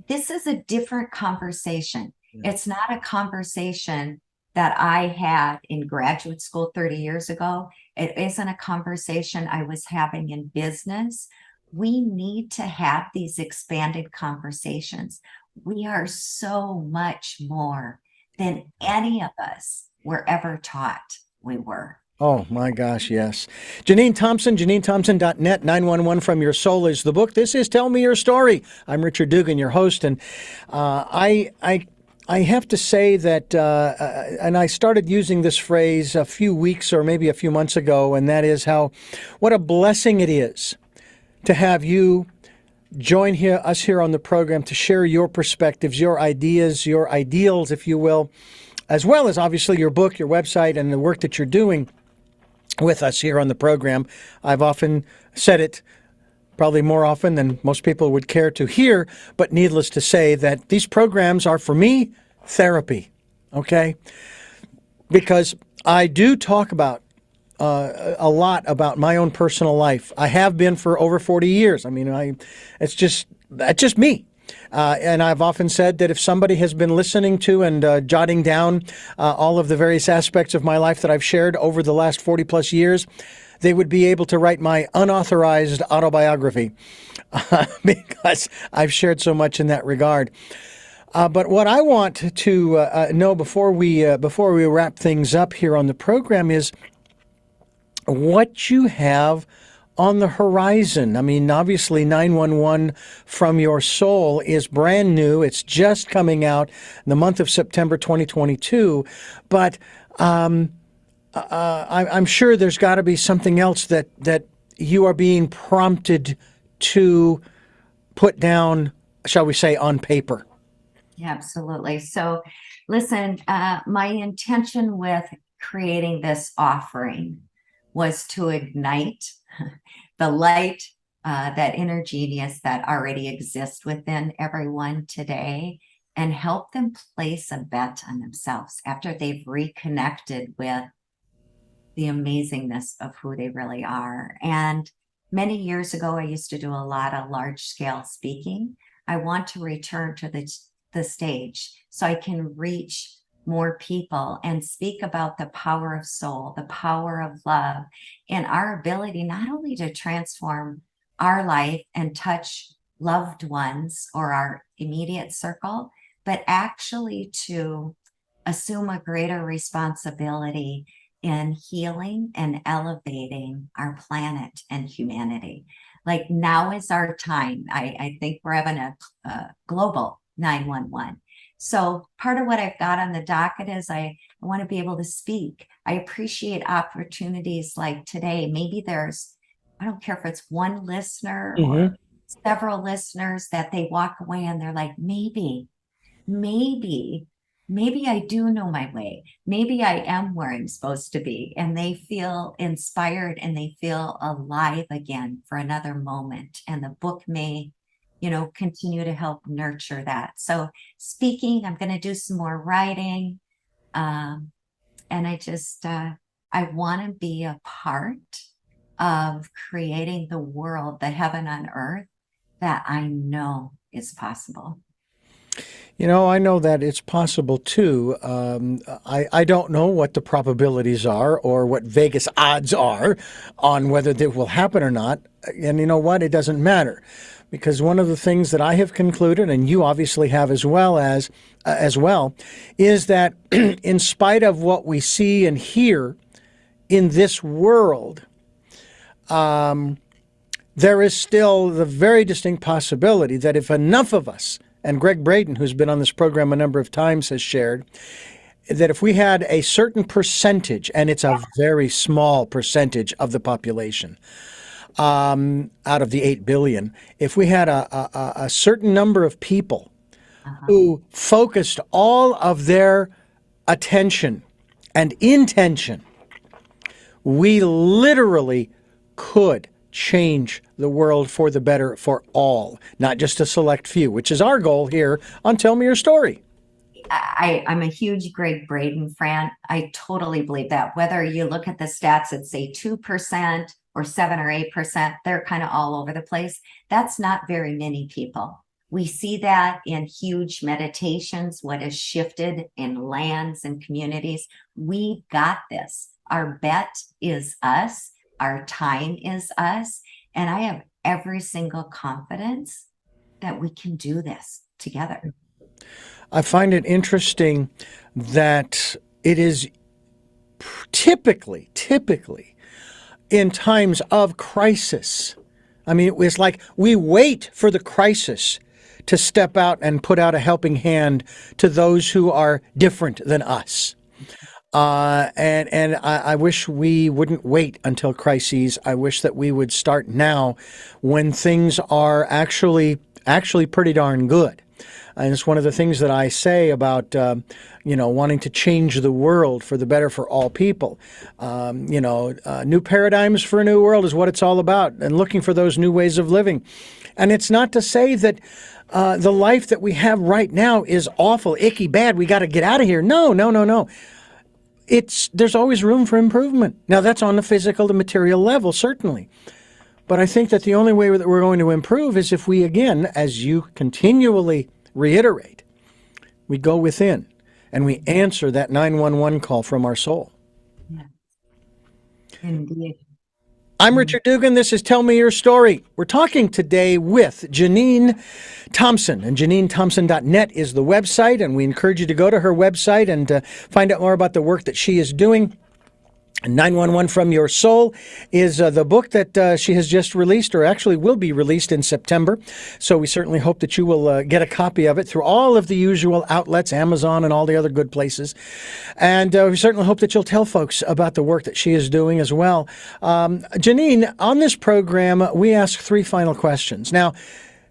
This is a different conversation. It's not a conversation that I had in graduate school 30 years ago. It isn't a conversation I was having in business. We need to have these expanded conversations. We are so much more than any of us were ever taught we were. Oh my gosh, yes. Janine Thompson, JanineThompson.net, 911 from Your Soul is the book. This is Tell Me Your Story. I'm Richard Dugan, your host, and I have to say that, and I started using this phrase a few weeks or maybe a few months ago, and that is what a blessing it is to have you join us here on the program to share your perspectives, your ideas, your ideals, if you will, as well as obviously your book, your website, and the work that you're doing with us here on the program. I've often said it, probably more often than most people would care to hear, but needless to say that these programs are, for me, therapy, okay? Because I do talk about a lot about my own personal life. I have been for over 40 years. I mean, that's just me. And I've often said that if somebody has been listening to and jotting down all of the various aspects of my life that I've shared over the last 40 plus years, they would be able to write my unauthorized autobiography because I've shared so much in that regard. But what I want to know before we wrap things up here on the program is what you have on the horizon. I mean, obviously 911 from Your Soul is brand new. It's just coming out in the month of September 2022. But I'm sure there's got to be something else that you are being prompted to put down, shall we say, on paper. Absolutely. So listen, my intention with creating this offering was to ignite the light, that inner genius that already exists within everyone today, and help them place a bet on themselves after they've reconnected with the amazingness of who they really are. And many years ago, I used to do a lot of large scale speaking. I want to return to the stage so I can reach more people and speak about the power of soul, the power of love, and our ability not only to transform our life and touch loved ones or our immediate circle, but actually to assume a greater responsibility in healing and elevating our planet and humanity. Like, now is our time. I think we're having a global 911. So part of what I've got on the docket is I want to be able to speak. I appreciate opportunities like today. Maybe I don't care if it's one listener or several listeners that they walk away and they're like, maybe I do know my way. Maybe I am where I'm supposed to be. And they feel inspired and they feel alive again for another moment. And the book may continue to help nurture that. So speaking, I'm going to do some more writing. And I just, I want to be a part of creating the world, the heaven on earth that I know is possible. I know that it's possible too. I don't know what the probabilities are or what Vegas odds are on whether that will happen or not. And you know what? It doesn't matter. Because one of the things that I have concluded, and you obviously have as well, is that in spite of what we see and hear in this world, there is still the very distinct possibility that if enough of us, and Greg Braden, who's been on this program a number of times, has shared, that if we had a certain percentage, and it's a very small percentage of the population, out of the 8 billion, if we had a certain number of people who focused all of their attention and intention, we literally could change the world for the better for all, not just a select few, which is our goal here on Tell Me Your Story. I'm a huge Greg Braden fan. I totally believe that. Whether you look at the stats that say 2% or 7 or 8%, they're kind of all over the place. That's not very many people. We see that in huge meditations, what has shifted in lands and communities. We got this. Our bet is us. Our time is us. And I have every single confidence that we can do this together. I find it interesting that it is typically in times of crisis. I mean, it's like we wait for the crisis to step out and put out a helping hand to those who are different than us. And I wish we wouldn't wait until crises. I wish that we would start now when things are actually pretty darn good. And it's one of the things that I say about, wanting to change the world for the better for all people. New paradigms for a new world is what it's all about, and looking for those new ways of living. And it's not to say that the life that we have right now is awful, icky, bad. We got to get out of here. No. There's always room for improvement. Now, that's on the physical, the material level, certainly. But I think that the only way that we're going to improve is if we, again, as you continually reiterate, we go within and we answer that 911 call from our soul. Yeah. Indeed. I'm Richard Dugan. This is Tell Me Your Story. We're talking today with Janine Thompson, and JanineThompson.net is the website, and we encourage you to go to her website and find out more about the work that she is doing. 911 from Your Soul is the book that she has just released, or actually will be released in September. So we certainly hope that you will get a copy of it through all of the usual outlets, Amazon and all the other good places. And we certainly hope that you'll tell folks about the work that she is doing as well. Janine, on this program, we ask 3 final questions. Now,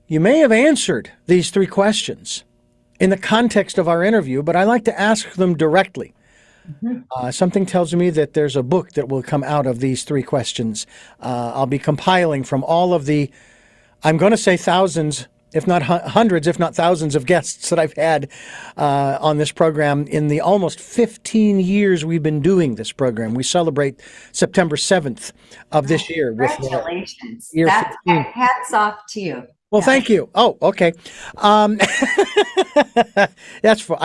you may have answered these 3 questions in the context of our interview, but I like to ask them directly. Something tells me that there's a book that will come out of these 3 questions. I'll be compiling from all of the, I'm going to say thousands, if not hundreds, if not thousands of guests that I've had on this program in the almost 15 years we've been doing this program. We celebrate September 7th of this year. Congratulations. Year That's 15. hats off to you. Well, thank you. Oh, okay. I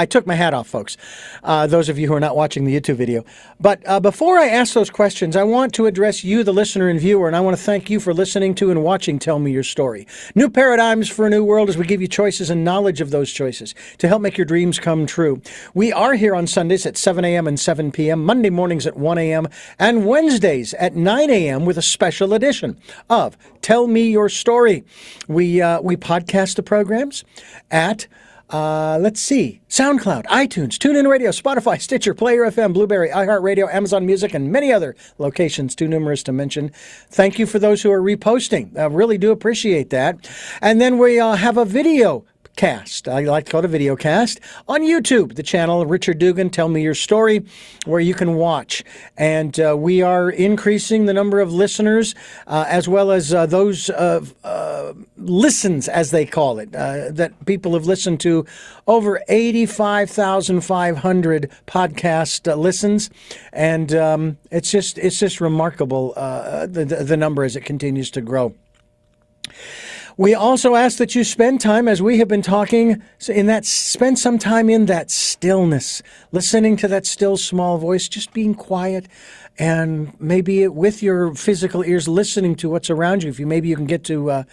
took my hat off, folks. Those of you who are not watching the YouTube video. But before I ask those questions, I want to address you, the listener and viewer, and I want to thank you for listening to and watching Tell Me Your Story. New paradigms for a new world as we give you choices and knowledge of those choices to help make your dreams come true. We are here on Sundays at 7 a.m. and 7 p.m., Monday mornings at 1 a.m., and Wednesdays at 9 a.m. with a special edition of Tell Me Your Story. We podcast the programs at, SoundCloud, iTunes, TuneIn Radio, Spotify, Stitcher, Player FM, Blueberry, iHeartRadio, Amazon Music, and many other locations too numerous to mention. Thank you for those who are reposting. I really do appreciate that. And then we have a video cast. I like to call it a video cast on YouTube, the channel Richard Dugan, Tell Me Your Story, where you can watch. And we are increasing the number of listeners as well as those listens, as they call it, that people have listened to. Over 85,500 podcast listens. And it's just remarkable, the number as it continues to grow. We also ask that you spend time, as we have been talking, spend some time in that stillness, listening to that still small voice, just being quiet, and maybe with your physical ears listening to what's around you. Maybe you can get to a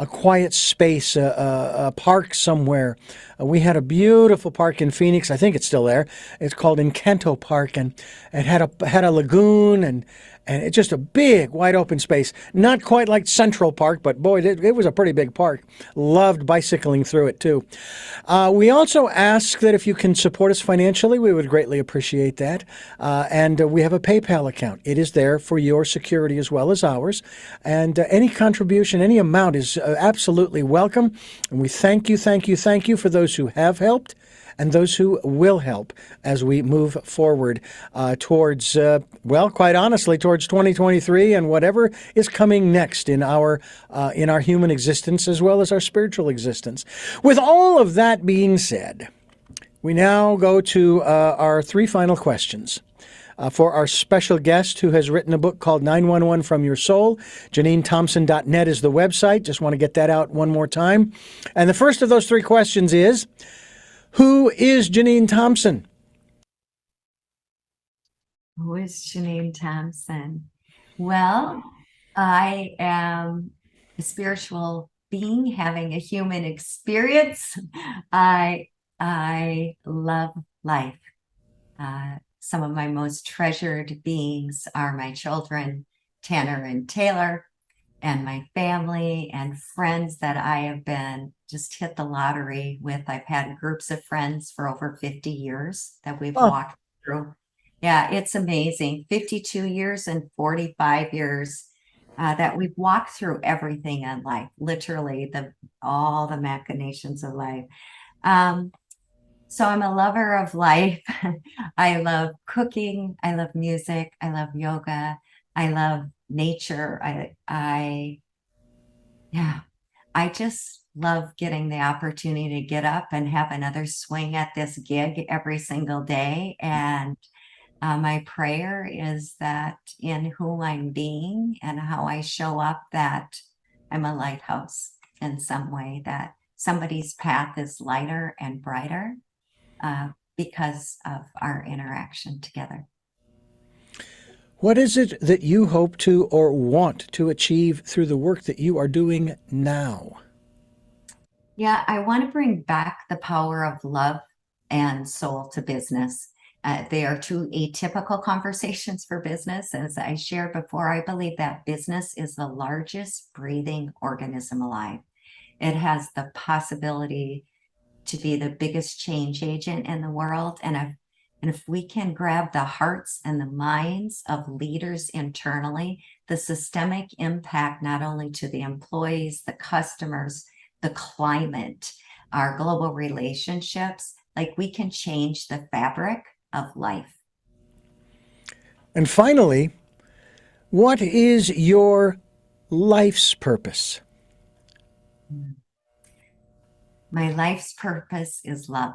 quiet space, a park somewhere. We had a beautiful park in Phoenix. I think it's still there. It's called Encanto Park, and it had a lagoon, And it's just a big, wide open space. Not quite like Central Park, but boy, it was a pretty big park. Loved bicycling through it, too. We also ask that if you can support us financially, we would greatly appreciate that. And we have a PayPal account. It is there for your security as well as ours. And any contribution, any amount is absolutely welcome. And we thank you for those who have helped and those who will help as we move forward towards, well, quite honestly, towards 2023 and whatever is coming next in our human existence as well as our spiritual existence. With all of that being said, we now go to our three final questions. For our special guest who has written a book called 911 From Your Soul. JanineThompson.net is the website. Just want to get that out one more time. And the first of those three questions is, who is Janine Thompson? Who is Janine Thompson? Well, I am a spiritual being having a human experience. I love life. Some of my most treasured beings are my children, Tanner and Taylor, and my family and friends that I have been just hit the lottery with. I've had groups of friends for over 50 years that we've walked through. Yeah, it's amazing. 52 years and 45 years that we've walked through everything in life, literally all the machinations of life. So I'm a lover of life. I love cooking. I love music. I love yoga. I love nature. I just love getting the opportunity to get up and have another swing at this gig every single day. And my prayer is that in who I'm being and how I show up, that I'm a lighthouse in some way, that somebody's path is lighter and brighter because of our interaction together. What is it that you hope to or want to achieve through the work that you are doing now? Yeah, I want to bring back the power of love and soul to business. They are two atypical conversations for business. As I shared before, I believe that business is the largest breathing organism alive. It has the possibility to be the biggest change agent in the world. And if we can grab the hearts and the minds of leaders internally, the systemic impact, not only to the employees, the customers, the climate, our global relationships, like we can change the fabric of life. And finally, what is your life's purpose? My life's purpose is love.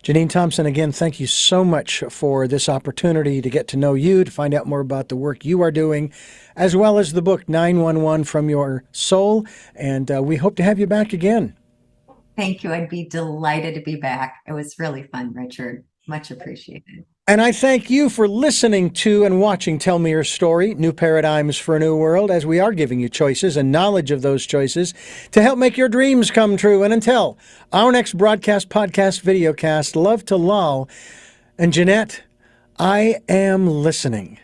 Janine Thompson, again, thank you so much for this opportunity to get to know you, to find out more about the work you are doing, as well as the book 911 From Your Soul. And we hope to have you back again. Thank you. I'd be delighted to be back. It was really fun, Richard. Much appreciated. And I thank you for listening to and watching Tell Me Your Story, New Paradigms for a New World, as we are giving you choices and knowledge of those choices to help make your dreams come true. And until our next broadcast, podcast, videocast, love to lull. And Jeanette, I am listening.